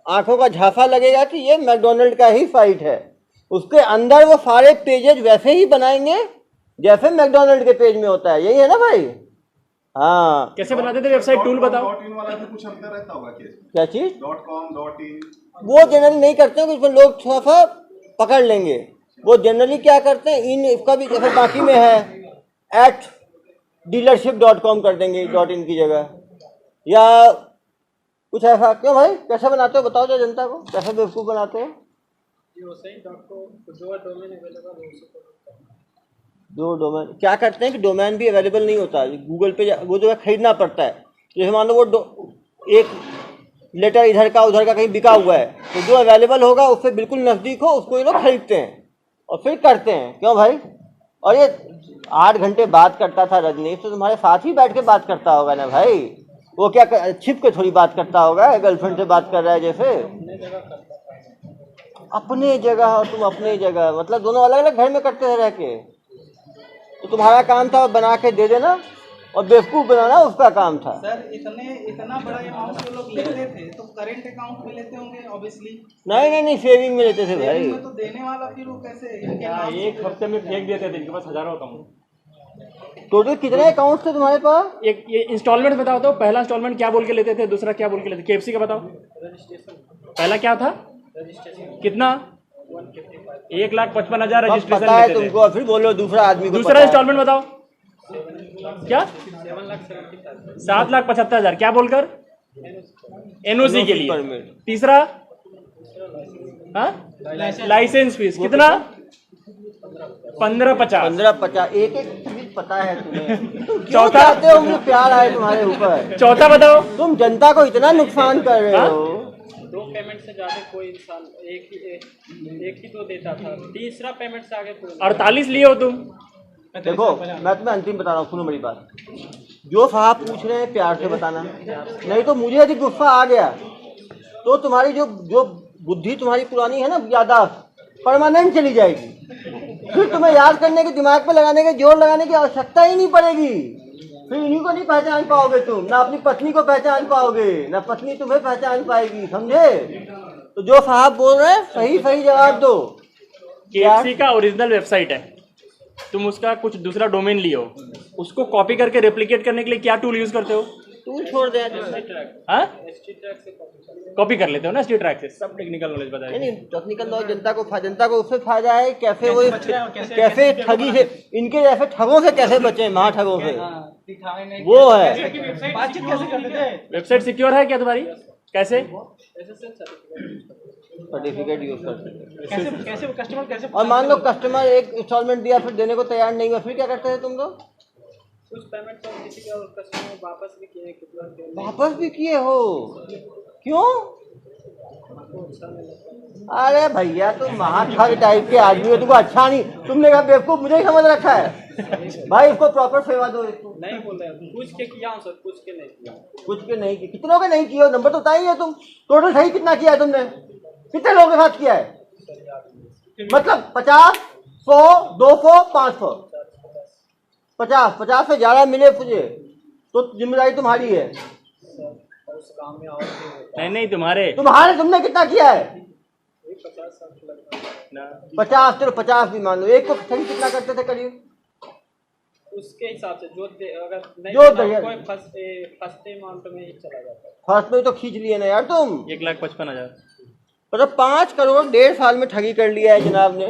आंखों का झांसा लगेगा कि ये मैकडोनल्ड का ही साइट है। उसके अंदर वो सारे पेजेज वैसे ही बनाएंगे जैसे मैकडोनल्ड के पेज में होता है। यही है ना भाई? हाँ। कैसे बनाते थे वेबसाइट, टूल बताओ। .in वाला में कुछ अंतर रहता होगा क्या चीज? .com .in वो जनरली नहीं करते हैं, उसमें लोग थोड़ा सा पकड़ लेंगे। वो जनरली क्या करते हैं, इन इसका भी जैसे बाकी में है @dealership.com कर देंगे .in की जगह, या कुछ ऐसा। क्यों भाई, कैसे बनाते हो बताओ तो जनता को, कैसे बेवकूफ़ बनाते हो? दो डोमेन क्या करते हैं कि डोमेन भी अवेलेबल नहीं होता गूगल पे, वो जो है खरीदना पड़ता है। जैसे मान लो वो एक लेटर इधर का उधर का कहीं बिका हुआ है तो जो अवेलेबल होगा उससे बिल्कुल नज़दीक हो उसको ये लोग खरीदते हैं और फिर करते हैं। क्यों भाई? और ये 8 घंटे बात करता था रजनीश, तो तुम्हारे साथ ही बैठ के बात करता होगा ना भाई। वो क्या छिप के थोड़ी बात करता होगा, गर्लफ्रेंड से बात कर रहा है जैसे। अपने जगह और तुम अपनी जगह, मतलब दोनों अलग अलग घर में करते हैं रह के। तो तुम्हारा काम था बना के दे देना और बेवकूफ़ बनाना उसका काम था। सर इतना बड़ा अमाउंट जो लोग लेते थे तो करंट अकाउंट में लेते होंगे ऑब्वियसली। नहीं सेविंग में लेते थे भाई। सेविंग में तो देने वाला फिर वो कैसे इनके नाम से एक हफ्ते में फेंक देते थे, इनके पास हजारों अकाउंट। टोटल कितने अकाउंट थे तुम्हारे पास? एक ये इंस्टॉलमेंट बताओ तो, पहला इंस्टॉलमेंट क्या बोल के लेते थे, दूसरा क्या बोल के लेते थे? KFC का बताओ। पहला क्या था? कितना? 1,55,000 रजिस्ट्रेशन पता है लेते थे। तुमको, फिर बोलो दूसरा आदमी को दूसरा पता है। इंस्टॉलमेंट बताओ क्या? 7,75,000 क्या बोलकर? NOC के लिए। तीसरा लाइसेंस फीस कितना? 15,50। 15,50 एक चीज पता है तुम्हें। चौथा चाहते हो मुझे प्यार आए तुम्हारे ऊपर। चौथा बताओ। तुम जनता को इतना नुकसान कर रहे हो। 2 पेमेंट से ज्यादा कोई इंसान एक ही तो देता था, तीसरा पेमेंट से आगे कोई 48 लिए हो तुम। देखो मैं तुम्हें अंतिम बता रहा हूँ, सुनो मेरी बात। जो साहब पूछ रहे हैं प्यार से बताना, नहीं तो मुझे यदि गुस्सा आ गया तो तुम्हारी जो बुद्धि तुम्हारी पुरानी है ना, याददाश्त परमानेंट चली जाएगी। फिर तुम्हें याद करने के, दिमाग पे लगाने के, जोर लगाने की आवश्यकता ही नहीं पड़ेगी। फिर इन्हीं को नहीं पहचान पाओगे तुम, ना अपनी पत्नी को पहचान पाओगे, ना पत्नी तुम्हें पहचान पाएगी, समझे? तो जो साहब बोल रहे हैं सही जवाब दो। KFC का ओरिजिनल वेबसाइट है, तुम उसका कुछ दूसरा डोमेन लियो, उसको कॉपी करके रेप्लिकेट करने के लिए क्या टूल यूज करते हो? टूल छोड़ दे। हाँ, कॉपी कर लेते हो ना StTrack से। सब टेक्निकल नॉलेज बताया। नहीं टेक्निकल नॉलेज जनता को उससे फायदा है। कैसे वो कैसे ठगी से, इनके जैसे ठगों से कैसे बचे, महाठगों से, वो है। बातचीत कैसे करते थे? वेबसाइट सिक्योर है क्या तुम्हारी? कैसे? सर्टिफिकेट यूज कर सकते। कैसे कस्टमर कैसे? और मान लो कस्टमर एक इंस्टॉलमेंट दिया फिर देने को तैयार नहीं हुआ, फिर क्या करते थे तुम लोग? कुछ पेमेंट तो किसी का कस्टमर वापस भी किए, कितना वापस भी किए हो? क्यों? अरे भैया तुम महाठग टाइप के आदमी हो, तुमको अच्छा नहीं, तुमने कहा बेवकूफ मुझे ही समझ रखा है भाई। इसको प्रॉपर सेवा दो। इसको नहीं बोल रहे, पूछ के किया हूँ सर, पूछ के नहीं किया। कुछ के नहीं किए, कितनों के नहीं किए हो? नंबर तो बताइए तुम। टोटल सही कितना किया है तुमने? कितने लोगों के साथ किया है? मतलब 50, 100, 200, 500, 50 से ज्यादा मिले तुझे तो जिम्मेदारी तुम्हारी है। उस काम में और नहीं तुम्हारे तुमने कितना किया है? 50, चलो 50 भी मान लो। एक को सही कितना करते थे करीब? उसके हिसाब से अगर नहीं जो कोई फर्स्ट अमाउंट में ही चला जाता है। फर्स्ट में तो खींच लिए ना यार तुम। 1,55,000 मतलब 5 करोड़ 1.5 साल में ठगी कर लिया है जनाब ने,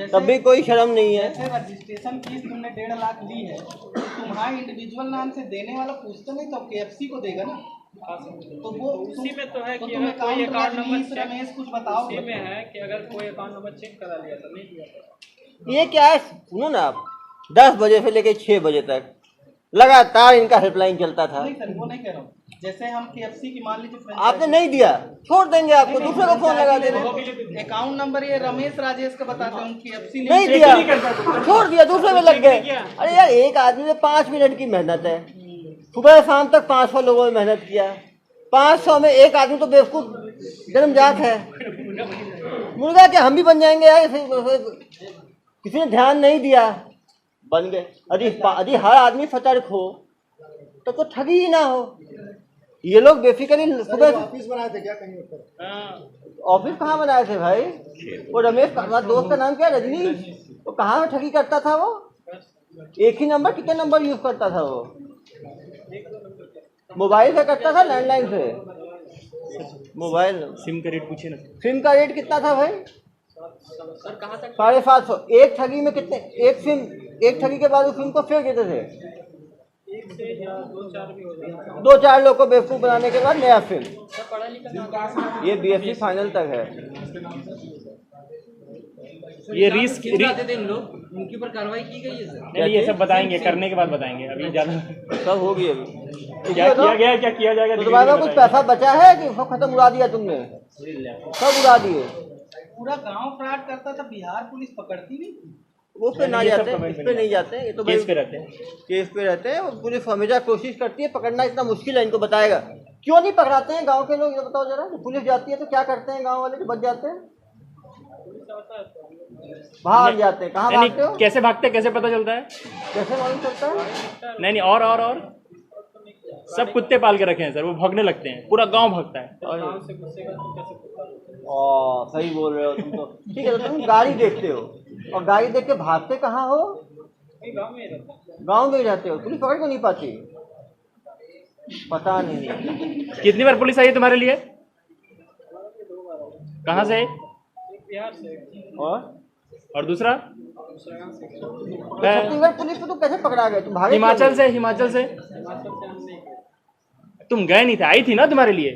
तब भी कोई शर्म नहीं है। जैसे रजिस्ट्रेशन फीस तुमने 1.5 लाख ली है तो तुम्हारा इंडिविजुअल नाम से देने वाला पूछता नहीं तो KFC को देगा ना। तो वो उसी में तो है कि तुम अगर कोई अकाउंट नंबर रमेश कुछ बताओ। उसी में है कि अगर कोई अकाउंट नंबर चेक करा लिया था, नहीं किया था। ये क्या है, सुनो ना आप, 10 बजे से लेके 6 बजे तक लगातार इनका हेल्पलाइन चलता था। नहीं सर, वो नहीं कह रहा हूँ। जैसे हम KFC की मान लीजिए आपने नहीं दिया, छोड़ देंगे आपको, दूसरे को फोन लगा देंगे। अकाउंट नंबर ये रमेश राजेश का बताते हैं, KFC नहीं दिया, छोड़ दिया, दूसरे में लग गए। अरे यार, एक आदमी में 5 मिनट की मेहनत है, सुबह शाम तक 500 लोगों ने मेहनत किया, 500 में एक आदमी तो बेवकूफ जन्मजात है। मुर्गा क्या हम भी बन जाएंगे यार? किसी ने ध्यान नहीं दिया, बन गए। यदि हर आदमी सतर्क हो तो ठगी ही ना हो। ये लोग बेसिकली सुबह ऑफिस बनाए थे क्या कहीं ऊपर? ऑफिस कहाँ बनाए थे भाई? वो रमेश का दोस्त का नाम क्या, रजनी, वो कहाँ में ठगी करता था? वो एक ही नंबर कितने नंबर यूज करता था? वो मोबाइल से करता था, लैंडलाइन से? मोबाइल सिम का रेट पूछे ना। सिम का रेट कितना था भाई? सर कहाँ तक? 750। एक ठगी में कितने? एक ठगी के बाद उस सिम को फेंक देते थे। 1 से या 2-4 भी हो जाता है। 2-4 लोग को बेवकूफ बनाने के बाद नया सिम। सर पढ़ा लिखा ये BSc फाइनल तक है। ये रिस्क थे इन लोग, उनके ऊपर कार्रवाई की गई है सर? नहीं, ये सब बताएंगे, करने के बाद बताएंगे, अभी ज्यादा सब होगी अभी। क्या किया गया, क्या किया जाएगा। तो तुम्हारे पास कुछ पैसा बचा है कि सब खत्म उड़ा दिया तुमने? सब उड़ा दिए। पूरा गांव फ्रॉड करता था, बिहार पुलिस पकड़ती नहीं। वो पे ना जाते हैं, इस पे नहीं जाते हैं, ये तो केस पे रहते हैं। केस पे रहते हैं। वो पुलिस हमेशा कोशिश करती है, पकड़ना इतना मुश्किल है, इनको बताएगा क्यों नहीं पकड़ाते हैं गांव के लोग, ये बताओ जरा। पुलिस जाती है तो क्या करते हैं गांव वाले? बच जाते हैं, भाग जाते हैं। कहाँ भागते हो? कैसे भागते, कैसे पता चलता है? कैसे मालूम चलता है? नहीं, और सब कुत्ते पाल के रखे हैं सर, वो भागने लगते हैं, पूरा गांव भागता है। सही बोल रहे हो तुम तो। ठीक है, तो तुम गाड़ी देखते हो और गाड़ी देख के भागते कहाँ हो? गांव में ही रहते हो। पुलिस पकड़ को नहीं पाती? पता नहीं। कितनी बार पुलिस आई है तुम्हारे लिए? कहाँ से? बिहार से। और दूसरा? छत्तीसगढ़ पुलिस को तो कैसे पकड़ा गए? तुम भागे? हिमाचल से। तुम गए नहीं थे, आई थी ना तुम्हारे लिए?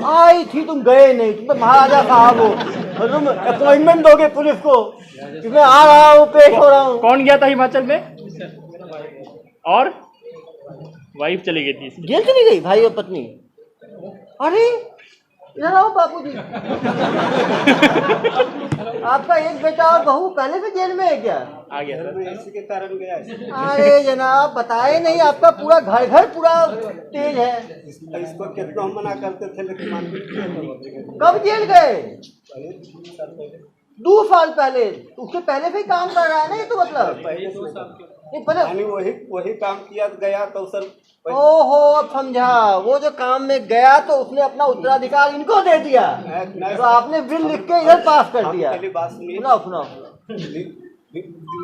आई थी, तुम गए नहीं। तुम तो महाराजा साहब हो, तुम अपॉइंटमेंट दोगे पुलिस को कि मैं आ रहा हूँ, पेश हो रहा हूँ। कौन गया था हिमाचल में? और वाइफ चली गई थी। जेल चली गई भाई और पत्नी? अरे इधर आओ बापू जी। आपका एक बेटा और बहू पहले से जेल में है क्या? आ गया सर। इसी के कारण गया है। अरे जनाब बताए नहीं, आपका पूरा घर पूरा तेज है। इसको कितना हम मना करते थे, लेकिन मानते। कब जेल गए? 2 साल पहले। उसके पहले से ही काम कर रहा है ना ये तो मतलब? नहीं पहले वही काम किया गया तो सर। ओहो, अब समझा। वो जो काम में गया तो उसने अपना उत्तराधिकार इनको दे दिया, तो आपने बिल लिख के इधर पास कर दिया। पहली बात सुनिए। सुनाओ।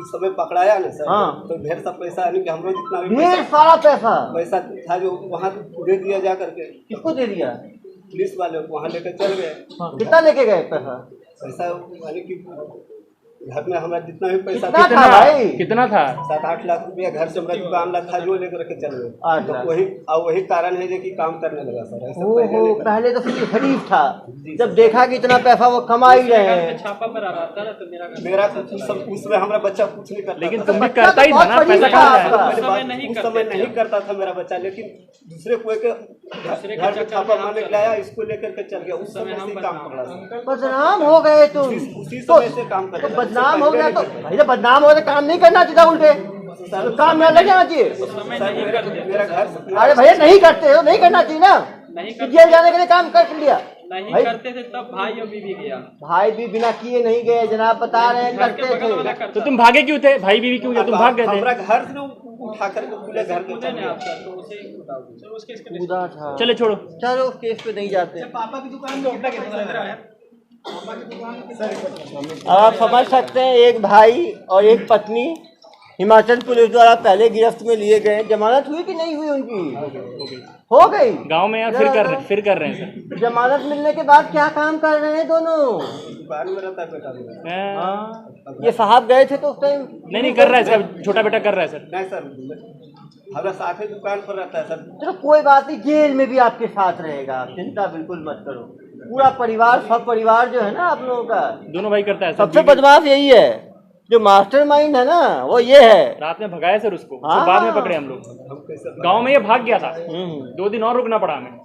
समय पकड़ाया ना सर, हाँ। तो ढेर सा पैसा कि हम लोग जितना भी ढेर सारा पैसा था जो वहाँ दे दिया जा करके। किसको दे दिया? पुलिस वाले वहाँ लेकर चल गए। कितना लेके गए पैसा? यानी कि घर में हमारा जितना भी पैसा कितना था भाई? कितना था? 7-8 लाख रुपया घर से हमारा दुकान ला था, जो लेकर के चल गए। 8 लाख। तो वही कारण है जो कि काम करने लगा सर। ऐसे ओहो, पहले तो सिर्फ खरीफ था, जब देखा कि इतना पैसा वो कमा ही रहे हैं। छापा पर आ रहा था तो मेरा सब उसमें हमारा बच्चा कुछ नहीं करता। लेकिन था। तुम भी करता ही था ना, पैसा कहाँ है? उस समय नहीं करता था मेरा बच्चा, लेकिन दूसरे कोई के घर में छापा मारने के लाया, इसको लेकर के चल गया। उस समय से काम पकड़ा। बदनाम हो गए तुम। उसी समय से काम कर। बदनाम हो गया तो भाई, जब बदनाम हो तो काम नहीं करना चाहिए, उल्टे तो काम में लग जाना चाहिए। मेरा घर। अरे भैया नहीं करते हो, नहीं करना चाहिए ना। जेल जाने के लिए काम कर लिया। नहीं करते थे तब भाई अभी भी गया। भाई भी बिना किए नहीं गए जनाब, बता रहे हैं करते थे। तो तुम भागे क्यों थे? भाई बीवी क्यों गए? तुम भाग गए थे? हमारा घर से उठा कर पूरे घर को कूदा था। चले छोड़ो। चलो उस केस पे नहीं जाते। पापा की दुकान में कितना कितना लग रहा है? आप समझ सकते हैं, एक भाई और एक पत्नी हिमाचल पुलिस द्वारा पहले गिरफ्त में लिए गए। जमानत हुई कि नहीं हुई उनकी? हो गई। गांव में या फिर कर रहे हैं सर। जमानत मिलने के बाद क्या काम कर रहे हैं दोनों? दुकान में रहता है बेटा। हाँ, ये साहब गए थे तो उस टाइम नहीं कर रहा है सर, छोटा बेटा कर रहा है सर। नहीं सर, हमारा साथ ही दुकान पर रहता है सर। चलो कोई बात नहीं, जेल में भी आपके साथ रहेगा, आप चिंता बिल्कुल मत करो। पूरा परिवार, सब परिवार जो है ना आप लोगों का, दोनों भाई करता है। सबसे बदमाश यही है। जो मास्टरमाइंड है ना वो ये है। रात में भगाया सर उसको, हाँ, तो बाद में हाँ। पकड़े हम लोग। गांव में ये भाग गया था, 2 दिन और रुकना पड़ा हमें।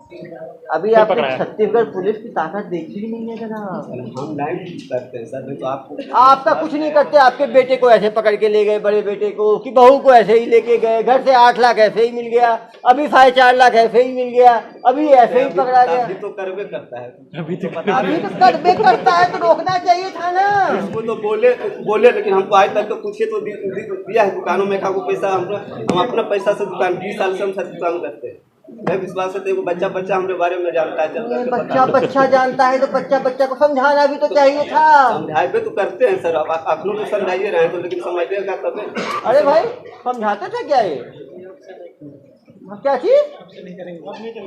अभी फिर आपने पकड़ाया। छत्तीसगढ़ पुलिस की ताकत देखी ही नहीं है जनाब। हम लाइन करते हैं सर, नहीं तो आपको आपका कुछ नहीं करते, आपके बेटे को ऐसे पकड़ के ले गए, बड़े बेटे को कि बहू को ऐसे ही लेके गए, घर से 8 लाख ऐसे ही मिल गया, अभी 4.5 लाख ऐसे ही मिल गया, अभी ऐसे ही पकड़ा गया। अभी तो करवे करता है, अभी तो अभी तो करबे करता है तो रोकना चाहिए था ना। इसको तो बोले लेकिन हमको आज तक तो पूछे तो दिया है दुकानों में का पैसा, हम अपना पैसा से दुकान 20 साल से हम सब दुकान करते हैं। मैं विश्वास है वो बच्चा हमारे बारे में जानता है, चल करके बच्चा जानता है तो बच्चा को समझाना भी तो चाहिए था। समझाए तो करते हैं सर, अब आप लोग तो समझाइए रहे तो, लेकिन समझिएगा तब। अरे भाई समझाते थे क्या ये, क्या चीज?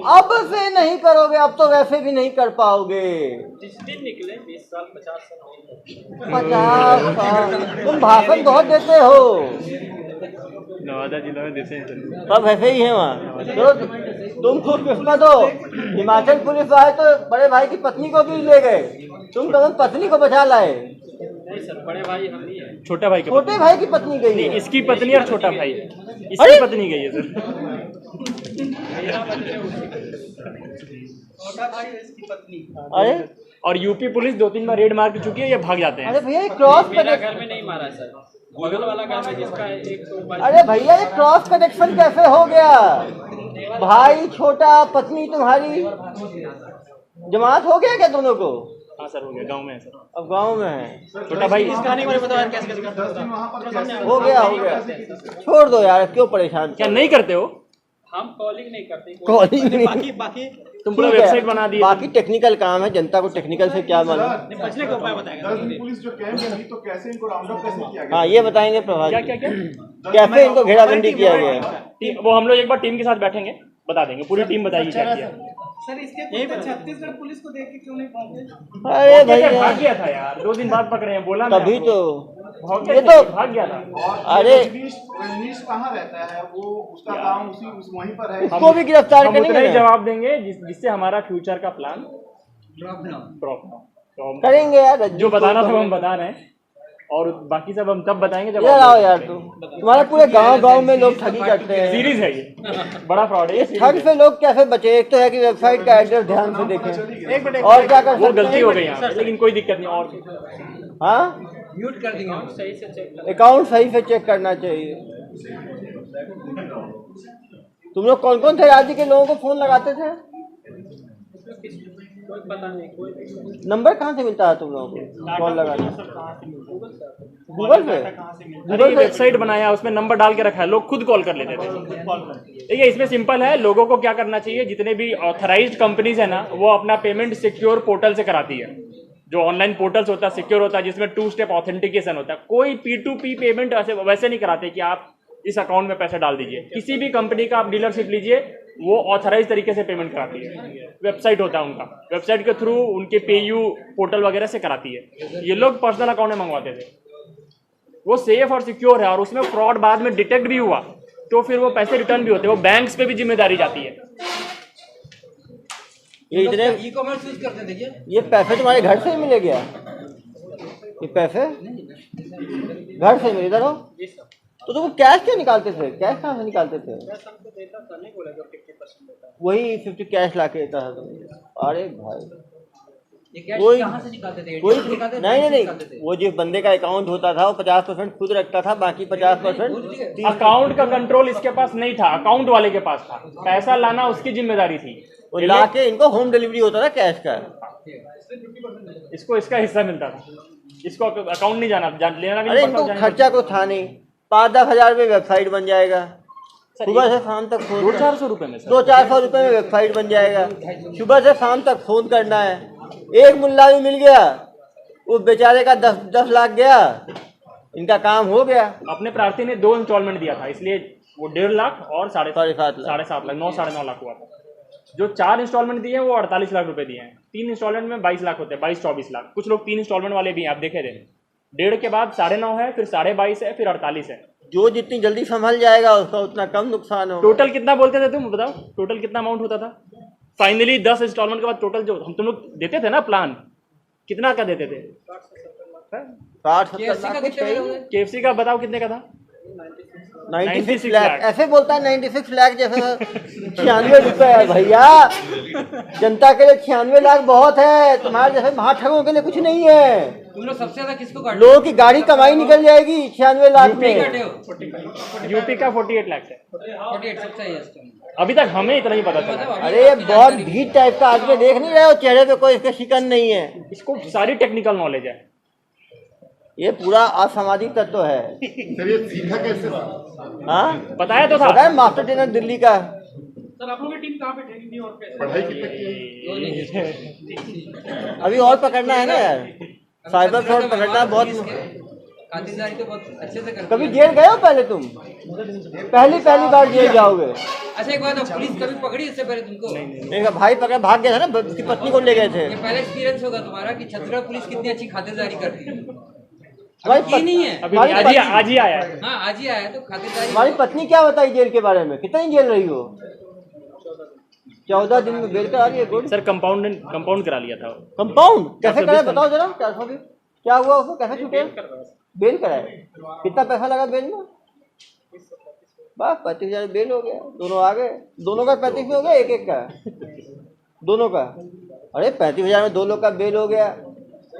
अब से नहीं करोगे, अब तो वैसे भी नहीं कर पाओगे। जिस दिन निकले 20 साल 50 साल 50 साल तुम भाषण बहुत देते हो, नवादा जिला में देते हैं सर। सब ऐसे ही है वहाँ। तो तुम खुद किस्मत हो, हिमाचल पुलिस आए तो बड़े भाई की पत्नी को भी ले गए, तुम तो पत्नी को बचा लाए। नहीं सर, बड़े भाई हम ही हैं। छोटा भाई का छोटे भाई की पत्नी गई नहीं, है। इसकी पत्नी और छोटा भाई, अरे! इसकी पत्नी गई है सर। मेरा बदले उसी छोटा भाई है इसकी पत्नी। अरे और यूपी पुलिस 2-3 बार रेड मार के चुकी है, ये भाग जाते अरे हैं। भैया ये क्रॉस मेरा कनेक्शन, घर में नहीं मारा सर, बगल वाला घर में जिसका एक तो अरे भैया ये क्रॉस कनेक्शन कैसे हो गया? भाई छोटा, पत्नी तुम्हारी, जमात हो गया क्या दोनों को? हाँ सर, हो गया, गाँव में है सर। अब गांव में है, छोटा भाई इस कहानी में बताओ यार, कैसे कैसे करते हो? हो गया। छोड़ दो यार, क्यों परेशान? क्या नहीं करते हो? हम कॉलिंग नहीं करते। कॉलिंग नहीं, बाकी तुम पूरा ठीक है। वेबसाइट बना दी। बाकी टेक्निकल काम है, जनता को टेक्निकल से क्या मालूम। बचने का उपाय बताएगा। 10 दिन पुलिस जो कैंप में थी तो कैसे इनको राउंड अप कैसे किया गया? हाँ ये बताएंगे प्रभात क्या जी। क्या क्या कैसे इनको घेराबंदी किया गया है? वो हम लोग एक बार टीम के साथ बैठेंगे, बता देंगे, पूरी टीम बताएगी क्या किया। सर इसके पीछे छत्तीसगढ़ पुलिस को देख के क्यों नहीं पहुंचे? अरे भाग भैया गया था यार, 2 दिन बाद पकड़े हैं, बोला मैं तभी आपको। तो भाग ये गया तो था, भाग गया था। और अरे! रजनीश कहाँ रहता है? वो उसका काम वहीं पर है। उसको भी गिरफ्तार हम उतना करेंगे ही ना? जवाब देंगे जिससे हमारा फ्यूचर का प्लान ड्रॉप ना। तो हम करेंगे यार, जो बताना था वो हम बता रहे हैं, और बाकी सब हम तब बताएंगे जब यार आओ यार, तुम्हारे पूरे गांव में लोग ठगी करते हैं। सीरीज है ये, बड़ा फ्रॉड है ये ठग series है। से लोग कैसे बचे? एक तो है कि वेबसाइट का एड्रेस ध्यान से देखें, और क्या कर वो सकते गलती हो हैं? गई यहाँ पे, लेकिन कोई दिक्कत नहीं। और हाँ म्यूट कर देंगे हम, सही से चेक कर। अकाउंट सही से चेक करना चाहिए। तुम लोग कौन कौन से राज्य के लोगों को फोन लगाते थे? कोई पता नहीं, कोई नंबर कहाँ से मिलता है तुम लोगों को कॉल लगाने? गूगल से? अरे ये वेबसाइट बनाया, उसमें नंबर डाल के रखा है, लोग खुद कॉल कर लेते थे। देखिए इसमें सिंपल है, लोगों को क्या करना चाहिए, जितने भी ऑथराइज्ड कंपनीज है ना, वो अपना पेमेंट सिक्योर पोर्टल से कराती है। जो ऑनलाइन पोर्टल्स होता है सिक्योर होता है, जिसमें 2 स्टेप ऑथेंटिकेशन होता है। कोई P2P पेमेंट वैसे नहीं कराते कि आप इस अकाउंट में पैसा डाल दीजिए। किसी भी कंपनी का आप डीलरशिप लीजिए, वो ऑथराइज तरीके से पेमेंट कराती है। वेबसाइट होता है उनका, वेबसाइट के थ्रू उनके पेयू पोर्टल वगैरह से कराती है। ये लोग पर्सनल अकाउंट में मंगवाते थे, वो सेफ और सिक्योर है, और उसमें फ्रॉड बाद में डिटेक्ट भी हुआ तो फिर वो पैसे रिटर्न भी होते हैं। वो बैंक्स पे भी जिम्मेदारी जाती है। ये इतने ई-कॉमर्स यूज करते थे क्या? ये पैसे तुम्हारे घर से ही मिले क्या? ये पैसे घर से मिले? इधर हो, तो तुम कैश क्यों निकालते थे? कैश कहाँ से निकालते थे? सबको देता था, नहीं बोलेगा 50% देता। वही 50 कैश ला के देता था तुम? अरे भाई ये कैश कोई कहाँ से निकालते थे? कोई ATM से निकालते थे? नहीं नहीं निकालते थे? नहीं, वो जिस बंदे का अकाउंट होता था वो 50% खुद रखता था, बाकी 50% अकाउंट का कंट्रोल इसके पास नहीं था, अकाउंट वाले के पास था। पैसा लाना उसकी जिम्मेदारी थी। ला के इनको होम डिलीवरी होता था कैश का। इसको इसका हिस्सा मिलता था, इसको अकाउंट नहीं जाना लेना भी अरे नहीं इनको पड़ता। खर्चा को था नहीं, 5-10 हजार में वेबसाइट बन जाएगा, सुबह से शाम तक फोन 200-400 रुपए में सर। 200-400 रुपए में वेबसाइट बन जाएगा। सुबह से शाम तक फोन करना है। एक मुल्ला भी मिल गया, उस बेचारे का 10 लाख गया, इनका काम हो गया। अपने प्रार्थी ने 2 इंस्टॉलमेंट दिया था, इसलिए वो 1.5 लाख और 7.5 लाख। 7.5 लाख, 9-9.5 लाख हुआ था। जो 4 इंस्टॉलमेंट दिए हैं वो 48 लाख रुपए दिए हैं। 3 इंस्टॉलमेंट में 22 लाख होते हैं, 22-24 लाख। कुछ लोग 3 इंस्टॉलमेंट वाले भी हैं, आप देखे थे। 1.5 के बाद 9.5 है, फिर 22.5 है, फिर 48 है। जो जितनी जल्दी संभल जाएगा उसका उतना कम नुकसान हो। टोटल कितना बोलते थे तुम बताओ, टोटल कितना अमाउंट होता था? फाइनली 10 इंस्टॉलमेंट के बाद टोटल जो तुम लोग देते थे ना प्लान, कितना का देते थे? सकता है। 60-70 लाख कुछ है ही। KFC का बताओ कितने का था? 96 लाख। ऐसे बोलता है 96 लाख जैसे 96 रुपए है भैया। जनता के लिए 96 लाख बहुत है, तुम्हारे जैसे महाठगों के लिए कुछ नहीं है। तुम लोग सबसे ज्यादा किसको काटे? लोगों की गाड़ी कमाई निकल जाएगी 96 लाख में। यूपी का 48 लाख है। 48 सबसे हाईएस्ट। अभी तक हमें इतना ही पता चला। अरे ये बहुत भीड़ टाइप का आदमी, देख नहीं रहे हो चेहरे पे कोई इसके शिकन नहीं है। इसको सारी टेक्निकल नॉलेज है। ये पूरा असामाजिक तत्व है। सर ये सीखा कैसे? हाँ बताया तो था। पता है मास्टर ट्रेनर दिल्ली का। सर आप लोगों की टीम कहाँ पे ट्रेनिंग दी और कैसे? पढ़ाई कितनी की? अभी और पकड़ना है ना यार, साइबर फ्रॉड पकड़ना है बहुत। खातिरदारी तो बहुत अच्छे से करते कभी जेल गए हो पहले तुम? पहली बार जेल जाओगे? अच्छा एक बात, पुलिस कभी पकड़ी इससे पहले तुमको? मेरा भाई पकड़ा, भाग गया था ना, उसकी पत्नी को ले गए थे। ये पहला एक्सपीरियंस होगा तुम्हारा कि छत्तीसगढ़ पुलिस कितनी अच्छी खातिरदारी करती है। हमारी ये नहीं है। अभी आज ही आया है। हाँ आज ही आया है तो खातिरदारी। हमारी पत्नी क्या बताई जेल के बारे में? कितनी जेल रही हो? 14 दिन में बेल करा रही है। गुड। सर कंपाउंड करा लिया था। कंपाउंड कैसे कराए बताओ जरा। क्या हुआ उसको, कैसे छूटे? बेल कराए। कितना पैसा लगा बेल में? बस 35,000 बेल हो गया। दोनों आ गए। दोनों का 35 में हो गया, एक का दोनों का। अरे 35,000 में 2 लोग का बेल हो गया।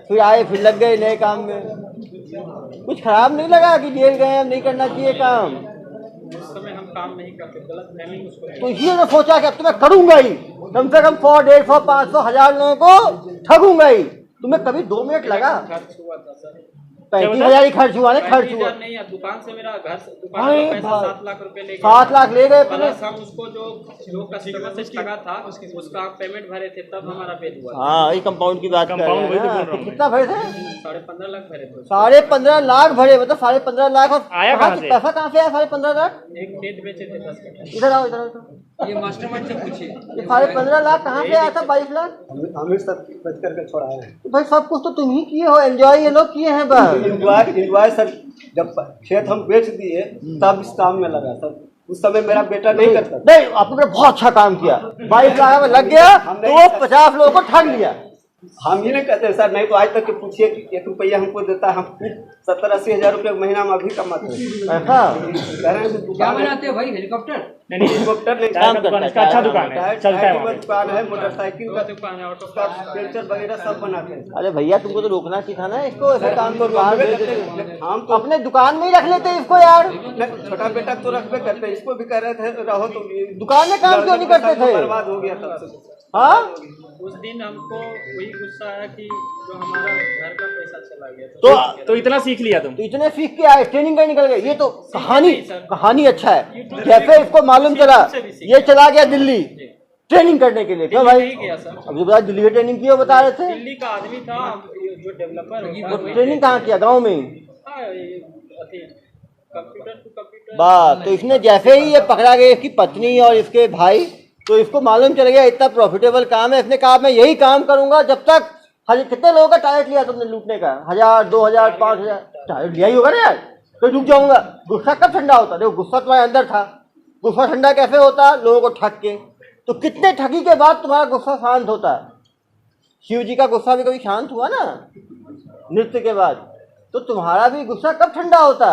फिर आए, फिर लग गए नए काम में। कुछ खराब नहीं लगा कि जेल गए, अब नहीं करना चाहिए काम? उस समय हम काम नहीं करते, गलत फहमी उसको। तो इसलिए मैं सोचा कि अब तो मैं करूंगा ही, कम से कम 100, 150, 500, 1000 लोगों को ठगूंगा ही। तुम्हें कभी 2 मिनट लगा? खर्च हुआ था सर। 35,000 ही खर्च हुआ। नहीं खर्च हुआ नहीं, दुकान से मेरा दुकान का पैसा 7 लाख रुपए ले गए। 7 लाख ले गए। प्लस हम उसको जो कस्टमर से ठगा था उसका पेमेंट भरे थे, तब हमारा बेल हुआ। हाँ ये कंपाउंड की बात कर रहे हैं ना। कितना भरे थे? 15.5 लाख भरे थे। 15.5 लाख भरे, मतलब 15.5 लाख। और आया कहाँ से? पैसा कहाँ से आया 15.5 लाख? एक खेत बेचे थे 10 कट्ठा। इधर आओ, इधर आओ। ये मास्टरमाइंड से पूछिए। ये 15.5 लाख कहाँ से आया था? 22 लाख हमें सब बच करके छोड़ा है। भाई सब कुछ तो तुम ही किए हो, एंजॉय ये लोग किए हैं बस। इंजॉय सर, जब खेत हम बेच दिए तब इस काम में लगा सर। उस समय मेरा बेटा नहीं करता। नहीं, आपने बहुत अच्छा काम किया। 22 लाख में लग गया तो वो 50 लोगों को ठग लिया। हम ही नहीं कहते सर, नहीं तो आज तक के पूछिए कि 1 रुपया हमको देता, हम 70-80 हजार रुपये महीना में अभी कमाते हैं। ऐसा कह रहे हैं क्या बनाते हो भाई? हेलीकॉप्टर? नहीं हेलीकॉप्टर नहीं, काम करता है, इसका अच्छा दुकान है, चलता है वहाँ पे। दुकान है, मोटरसाइकिल का दुकान है, ऑटो का पेंचर वगैरह सब बनाते हैं। अरे भैया तुमको तो रोकना चाहिए था ना इसको, ऐसे काम तो बाहर भेज देते। हम तो अपने दुकान में ही रख लेते इसको यार। छोटा बेटा तो रखबे करते, इसको भी कह रहे थे रहो तो दुकान में काम क्यों नहीं करते थे? बर्बाद हो गया तब से। हाँ उस दिन हमको वही गुस्सा आया कि जो हमारा घर का पैसा चला गया। तो इतना सीख लिया तुम? तो इतने सीख के आए, ट्रेनिंग का निकल गए। ये तो कहानी अच्छा है। जैसे इसको मालूम चला ये चला गया दिल्ली ट्रेनिंग करने के लिए। क्यों भाई? गया सर, अभी बता, दिल्ली में ट्रेनिंग की हो बता रहे थे। दिल्ली का आदमी था जो डेवलपर तो ट्रेनिंग कहाँ किया? गाँव में ही? Computer to computer. बात तो इसने जैसे ही ये पकड़ा गया, इसकी पत्नी और इसके भाई, तो इसको मालूम चल गया इतना प्रॉफिटेबल काम है। इसने कहा मैं यही काम करूंगा जब तक। कितने लोगों का टारगेट लिया तुमने लूटने का? 1000, 2000, 5000 टारगेट लिया ही होगा ना यार। तो रुक जाऊंगा। गुस्सा कब ठंडा होता? देखो गुस्सा तुम्हारे अंदर था। गुस्सा ठंडा कैसे होता? लोगों को ठग के। तो कितने ठगी के बाद तुम्हारा गुस्सा शांत होता है? शिव जी का गुस्सा भी कभी शांत हुआ ना नृत्य के बाद? तो तुम्हारा भी गुस्सा कब ठंडा होता?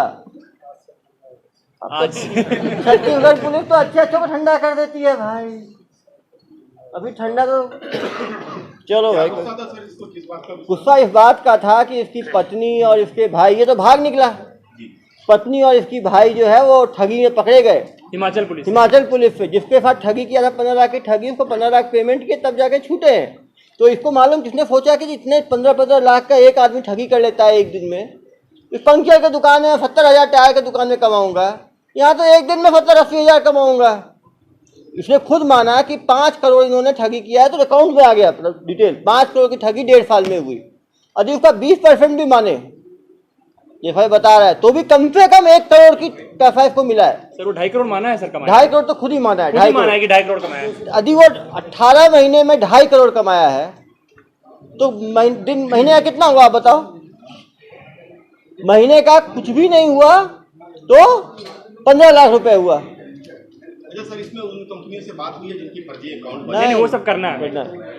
छत्तीसगढ़ पुलिस तो अच्छे को ठंडा कर देती है भाई। अभी ठंडा तो चलो भाई। गुस्सा इस बात का था कि इसकी पत्नी और इसके भाई, ये तो भाग निकला। पत्नी और इसकी भाई जो है वो ठगी में पकड़े गए हिमाचल पुलिस पे। जिसके साथ ठगी किया था 15 लाख की ठगी, उसको 15 लाख पेमेंट किए तब जाके छूटे हैं। तो इसको मालूम, किसने सोचा कि इतने 15-15 लाख का एक आदमी ठगी कर लेता है एक दिन में? इस पंक्चर की दुकान में 70,000 टायर की दुकान में कमाऊंगा, यहाँ तो एक दिन में 70-80 हजार कमाऊंगा। इसने खुद माना कि 5 करोड़ इन्होंने ठगी किया है। तो अकाउंट में आ गया डिटेल, 5 करोड़ की ठगी 1.5 साल में हुई। यदि उसका 20% भी माने, ये भाई बता रहा है, तो भी कम से कम 1 करोड़ की पैसा इसको मिला है। सर वो 2.5 करोड़ माना है सर कमाया? 2.5 करोड़ तो खुद ही माना है। 2.5 माना है कि 2.5 करोड़ कमाया है। यदि वो 18 महीने में 2.5 करोड़ कमाया है तो महीने का कितना हुआ आप बताओ? महीने का कुछ भी नहीं हुआ तो 15 लाख रुपए हुआ। अच्छा सर, इसमें उन कंपनियों से बात हुई है जिनकी फर्जी अकाउंट नहीं, वो सब करना है।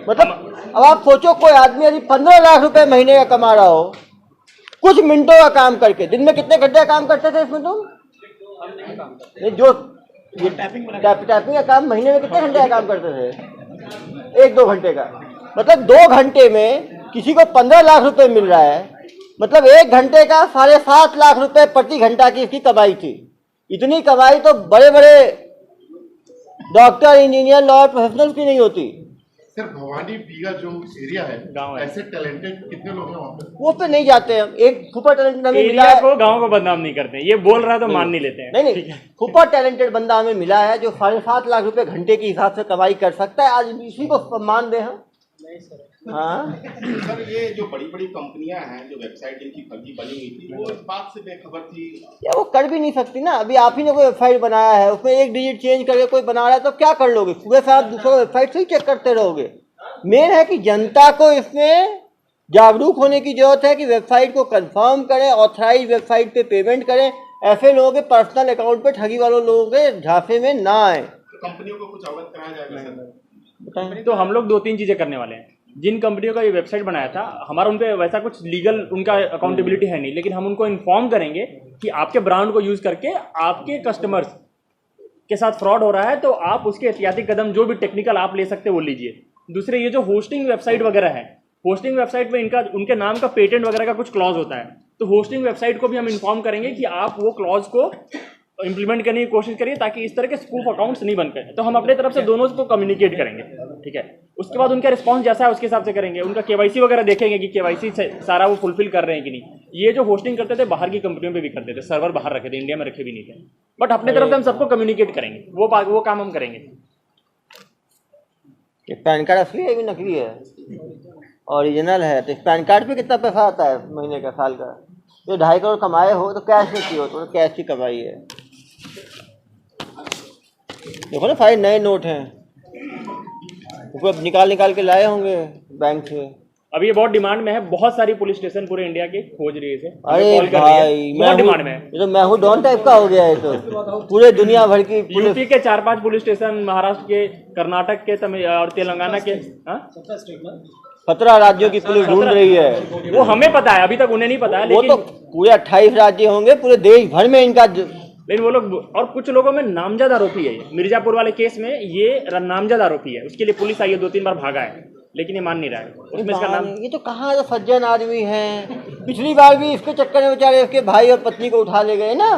मतलब अब आप सोचो, कोई आदमी यदि 15 लाख रुपए महीने का कमा रहा हो कुछ मिनटों का काम करके। दिन में कितने घंटे का काम करते थे इसमें तुम? ये जो टैपिंग का काम महीने में कितने घंटे का काम करते थे? 1-2 घंटे का। मतलब 2 घंटे में किसी को 15 लाख रुपए मिल रहा है, मतलब 1 घंटे का 7.5 लाख रुपए प्रति घंटा की इसकी कमाई थी। इतनी कमाई तो बड़े बड़े डॉक्टर, इंजीनियर, लॉयर, प्रोफेशनल्स की नहीं होती। सर भवानी बीघा जो एरिया है, गांव है, ऐसे टैलेंटेड कितने लोग हैं वहाँ पे? वो पे नहीं जाते हम। एक सुपर टैलेंटेड हमें मिला एरिया है, को गांव को बदनाम नहीं करते हैं, ये बोल रहा है तो मान नहीं लेते हैं। नहीं सुपर टैलेंटेड बंदा हमें मिला है जो 7.5 लाख रुपए घंटे के हिसाब से कमाई कर सकता है। आज इसी को सम्मान दे हम। हाँ सर ये जो बड़ी बड़ी कंपनियां हैं जो वेबसाइट इनकी फर्जी बनी हुई थी, वो इस बात से बेखबर थी? या वो कर भी नहीं सकती ना। अभी आप ही ने कोई वेबसाइट बनाया है, उसमें एक डिजिट चेंज करके कोई बना रहा है तो क्या कर लोगे? सुबह से आप दूसरों वेबसाइट से ही चेक करते रहोगे। मेन है कि जनता को इसमें जागरूक होने की जरूरत है कि वेबसाइट को कंफर्म करें, ऑथराइज वेबसाइट पे पेमेंट करें। ऐसे लोगों के पर्सनल अकाउंट पे ठगी वालों लोगों के झांसे में ना आए। कंपनियों को कुछ अवगत कराया जाएगा सर? तो हम लोग 2-3 चीजें करने वाले हैं। जिन कंपनियों का ये वेबसाइट बनाया था, हमारा उन पे वैसा कुछ लीगल उनका अकाउंटेबिलिटी है नहीं, लेकिन हम उनको इन्फॉर्म करेंगे कि आपके ब्रांड को यूज करके आपके कस्टमर्स के साथ फ्रॉड हो रहा है, तो आप उसके एहतियाती कदम जो भी टेक्निकल आप ले सकते हैं वो लीजिए। दूसरे, ये जो होस्टिंग वेबसाइट वगैरह है, होस्टिंग वेबसाइट में उनके नाम का पेटेंट वगैरह का कुछ क्लॉज होता है, तो होस्टिंग वेबसाइट को भी हम इन्फॉर्म करेंगे कि आप वो क्लॉज को इंप्लीमेंट करने की कोशिश करिए ताकि इस तरह के स्पूफ अकाउंट्स नहीं बन पाए। तो हम अपने तरफ से दोनों को कम्युनिकेट करेंगे, ठीक है। उसके बाद उनका रिस्पांस जैसा है उसके हिसाब से करेंगे। उनका केवाईसी वगैरह देखेंगे कि केवाईसी सारा वो फुलफिल कर रहे हैं कि नहीं। ये जो होस्टिंग करते थे बाहर की कंपनियों पे भी करते थे, सर्वर बाहर रखे थे, इंडिया में रखे भी नहीं थे। बट अपने तरफ से हम सबको कम्युनिकेट करेंगे, वो काम हम करेंगे। ये पैन कार्ड असली है भी नकली है? ओरिजिनल है। तो इस पैन कार्ड पे कितना पैसा आता है महीने का, साल का? जो 2.5 करोड़ कमाए हो तो कैश में की हो, तो कैश की कमाई है। देखो ना, 5 नए नोट हैं, उसको निकाल के लाए होंगे बैंक से। अभी ये बहुत डिमांड में है, बहुत सारी पुलिस स्टेशन पूरे इंडिया के खोज रही है इसे। अरे भाई, बहुत डिमांड में है। ये तो मैं हूँ डॉन टाइप का हो गया है। तो पूरे दुनिया भर की यूपी के 4-5 पुलिस स्टेशन, महाराष्ट्र के, कर्नाटक के, तमिल और तेलंगाना के 17 राज्यों की पुलिस ढूंढ रही है। वो हमें पता है, अभी तक उन्हें नहीं पता है। वो तो पूरे 28 राज्य होंगे, पूरे देश भर में इनका। लेकिन वो लोग, और कुछ लोगों में नामजद आरोपी है। मिर्जापुर वाले केस में ये नामजद आरोपी है, उसके लिए पुलिस आई है, 2-3 बार भागा है, लेकिन ये मान नहीं रहा है। उसमें इसका नाम, ये तो कहाँ जो सज्जन आदमी हैं। पिछली बार भी इसके चक्कर में बेचारे इसके भाई और पत्नी को उठा ले गए ना।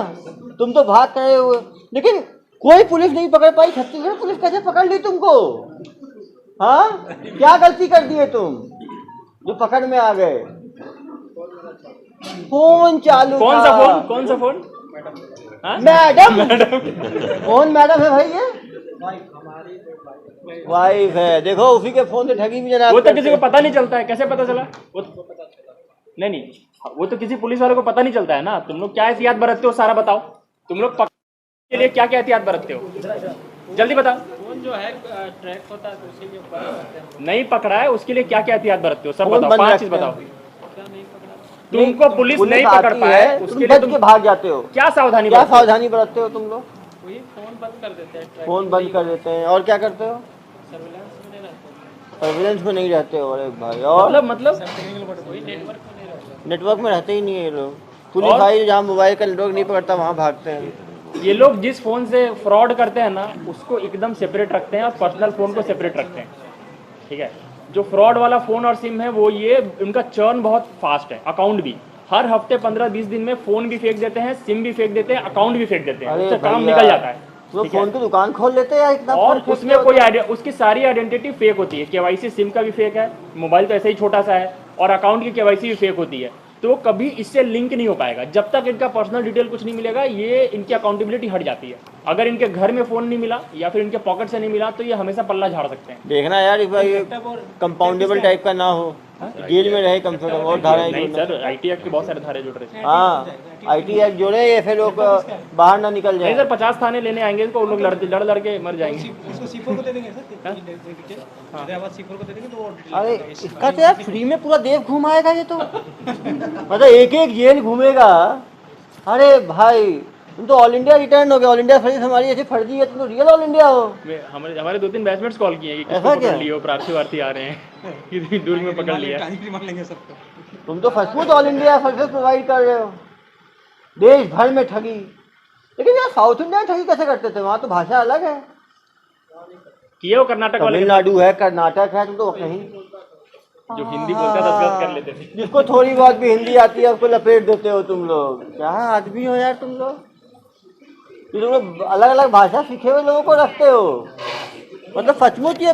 तुम तो भाग करे हुए, लेकिन कोई पुलिस नहीं पकड़ पाई। छत्तीसगढ़ पुलिस कैसे पकड़ ली तुमको? हाँ, क्या गलती कर दी है तुम जो पकड़ में आ गए? फोन चालू, कौन सा फोन? मैडम कौन मैडम है भाई? ये वाइफ है। देखो उसी के फोन से ठगी भी जनाब। वो तो किसी को पता नहीं चलता है, कैसे पता चला? नहीं, वो तो किसी पुलिस वाले को पता नहीं चलता है ना। तुम लोग क्या एहतियात बरतते हो, सारा बताओ। तुम लोग के लिए क्या क्या एहतियात बरतते हो, जल्दी बताओ। फोन जो है ट्रैक होता है तो उसी के ऊपर नहीं पकड़ा है, उसके लिए क्या क्या एहतियात बरतते हो, सब बताओ। 5 चीज बताओ। क्या नहीं पकड़ा? तुमको पुलिस नहीं पकड़ पाए, उसके लिए तुम भाग जाते हो। क्या सावधानी बरतते हो तुम लोग? वही फोन बंद कर देते हैं, फोन बंद कर देते हैं। और क्या करते हो? सर्विलेंस में नहीं रहते हो। अरे भाई, और मतलब नेटवर्क में रहते ही नहीं है ये लोग। पुलिस भाई जहाँ मोबाइल का नेटवर्क नहीं पकड़ता वहाँ भागते हैं। ये लोग जिस फोन से फ्रॉड करते हैं ना, उसको एकदम सेपरेट रखते हैं और पर्सनल फोन को सेपरेट रखते हैं, ठीक है। जो फ्रॉड वाला फोन और सिम है, वो ये उनका चर्न बहुत फास्ट है। अकाउंट भी हर हफ्ते 15-20 दिन में फोन भी फेंक देते हैं, सिम भी फेंक देते हैं, अकाउंट भी फेंक देते हैं, उससे काम निकल जाता है। तो फोन की दुकान खोल लेते हैं और उसमें कोई उसकी सारी आइडेंटिटी फेक होती है। केवाईसी सिम का भी फेक है, मोबाइल तो ऐसे ही छोटा सा है, और अकाउंट की केवाईसी भी फेक होती है। तो कभी इससे लिंक नहीं हो पाएगा जब तक इनका पर्सनल डिटेल कुछ नहीं मिलेगा। ये इनकी अकाउंटेबिलिटी हट जाती है। अगर इनके घर में फोन नहीं मिला या फिर इनके पॉकेट से नहीं मिला तो ये हमेशा पल्ला झाड़ सकते हैं। देखना यार, इस बार ये कंपाउंडेबल टाइप का ना हो, जेल में रहे कम से कम। और धाराएं नहीं सर, IT एक्ट के बहुत सारे धारे जुड़ रहे हैं। हाँ, IT एक्ट जोड़े, ऐसे लोग बाहर ना निकल जाए। नहीं सर, 50 थाने लेने आएंगे इनको, उन लोग लड़ के मर जाएंगे। को दे देंगे सर, को दे देंगे तो। अरे इसका तो यार फ्री में पूरा देश घुमाएगा ये तो। मतलब एक जेल घूमेगा। अरे भाई, तुम तो ऑल इंडिया रिटर्न हो गए। ऑल इंडिया सर्विस हमारी ऐसी फर्जी है, तुम तो रियल ऑल इंडिया हो। हमारे 2-3 बैचमेट्स कॉल किए हैं कि किसको पकड़ लियो, प्रार्थी वार्थी आ रहे हैं, कितनी दूर में पकड़ लिया। मार लेंगे सबको। तुम तो सचमुच ऑल इंडिया सर्विस प्रोवाइड कर रहे हो, देश भर में ठगी। लेकिन यार साउथ इंडिया में ठगी कैसे करते थे? वहाँ तो भाषा अलग है। किए वो कर्नाटक वाले तमिलनाडु है, कर्नाटक है, तुम तो कहीं जो हिंदी बोलते हैं 10 कर लेते थे। जिसको थोड़ी बहुत भी हिंदी आती है उसको लपेट देते हो तुम लोग। क्या आदमी हो यार तुम लोग, तुम लोग अलग अलग भाषा सीखे हुए लोगों को रखते हो। मतलब सचमुच ये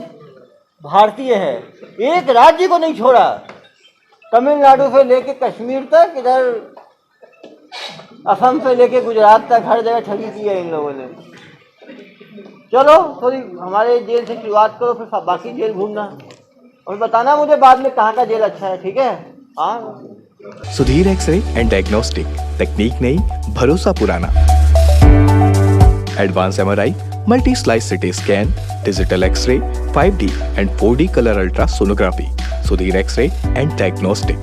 भारतीय है, एक राज्य को नहीं छोड़ा, तमिलनाडु से लेके कश्मीर तक, इधर असम से लेके गुजरात तक, हर जगह ठगी की है इन लोगों ने। चलो थोड़ी हमारे जेल से शुरुआत करो, फिर बाकी जेल घूमना और बताना मुझे बाद में कहाँ का जेल अच्छा है, ठीक है? हाँ। सुधीर एक्सरे एंड डायग्नोस्टिक, तकनीक नई, भरोसा पुराना। Advance MRI, multi slice CT scan, digital X-ray, 5D and 4D colour ultra sonography. Sudhir X-ray and diagnostic.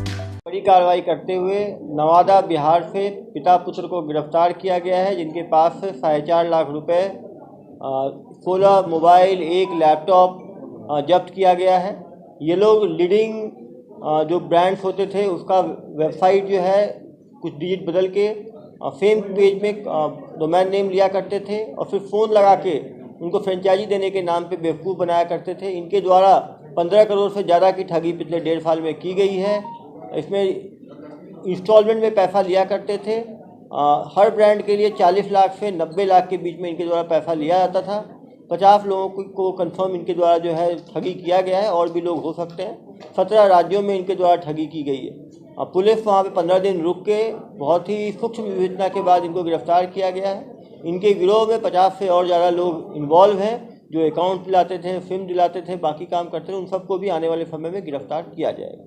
बड़ी कार्रवाई करते हुए नवादा बिहार से पिता पुत्र को गिरफ्तार किया गया है, जिनके पास से 4.5 लाख रुपए, 16 मोबाइल, 1 लैपटॉप जब्त किया गया है। ये लोग लीडिंग जो ब्रांड्स होते थे उसका वेबसाइट जो है कुछ डिजिट बदल के फेम पेज में डोमेन नेम लिया करते थे और फिर फ़ोन लगा के उनको फ्रेंचाइजी देने के नाम पे बेवकूफ़ बनाया करते थे। इनके द्वारा 15 करोड़ से ज़्यादा की ठगी पिछले 1.5 साल में की गई है। इसमें इंस्टॉलमेंट में पैसा लिया करते थे। हर ब्रांड के लिए 40 लाख से 90 लाख के बीच में इनके द्वारा पैसा लिया जाता था। 50 लोगों को कंफर्म इनके द्वारा जो है ठगी किया गया है, और भी लोग हो सकते हैं। 17 राज्यों में इनके द्वारा ठगी की गई है। पुलिस वहाँ पे 15 दिन रुक के बहुत ही सूक्ष्म विवेचना के बाद इनको गिरफ्तार किया गया है। इनके गिरोह में 50 से और ज़्यादा लोग इन्वॉल्व हैं, जो अकाउंट दिलाते थे, सिम दिलाते थे, बाकी काम करते थे। उन सबको भी आने वाले समय में गिरफ्तार किया जाएगा।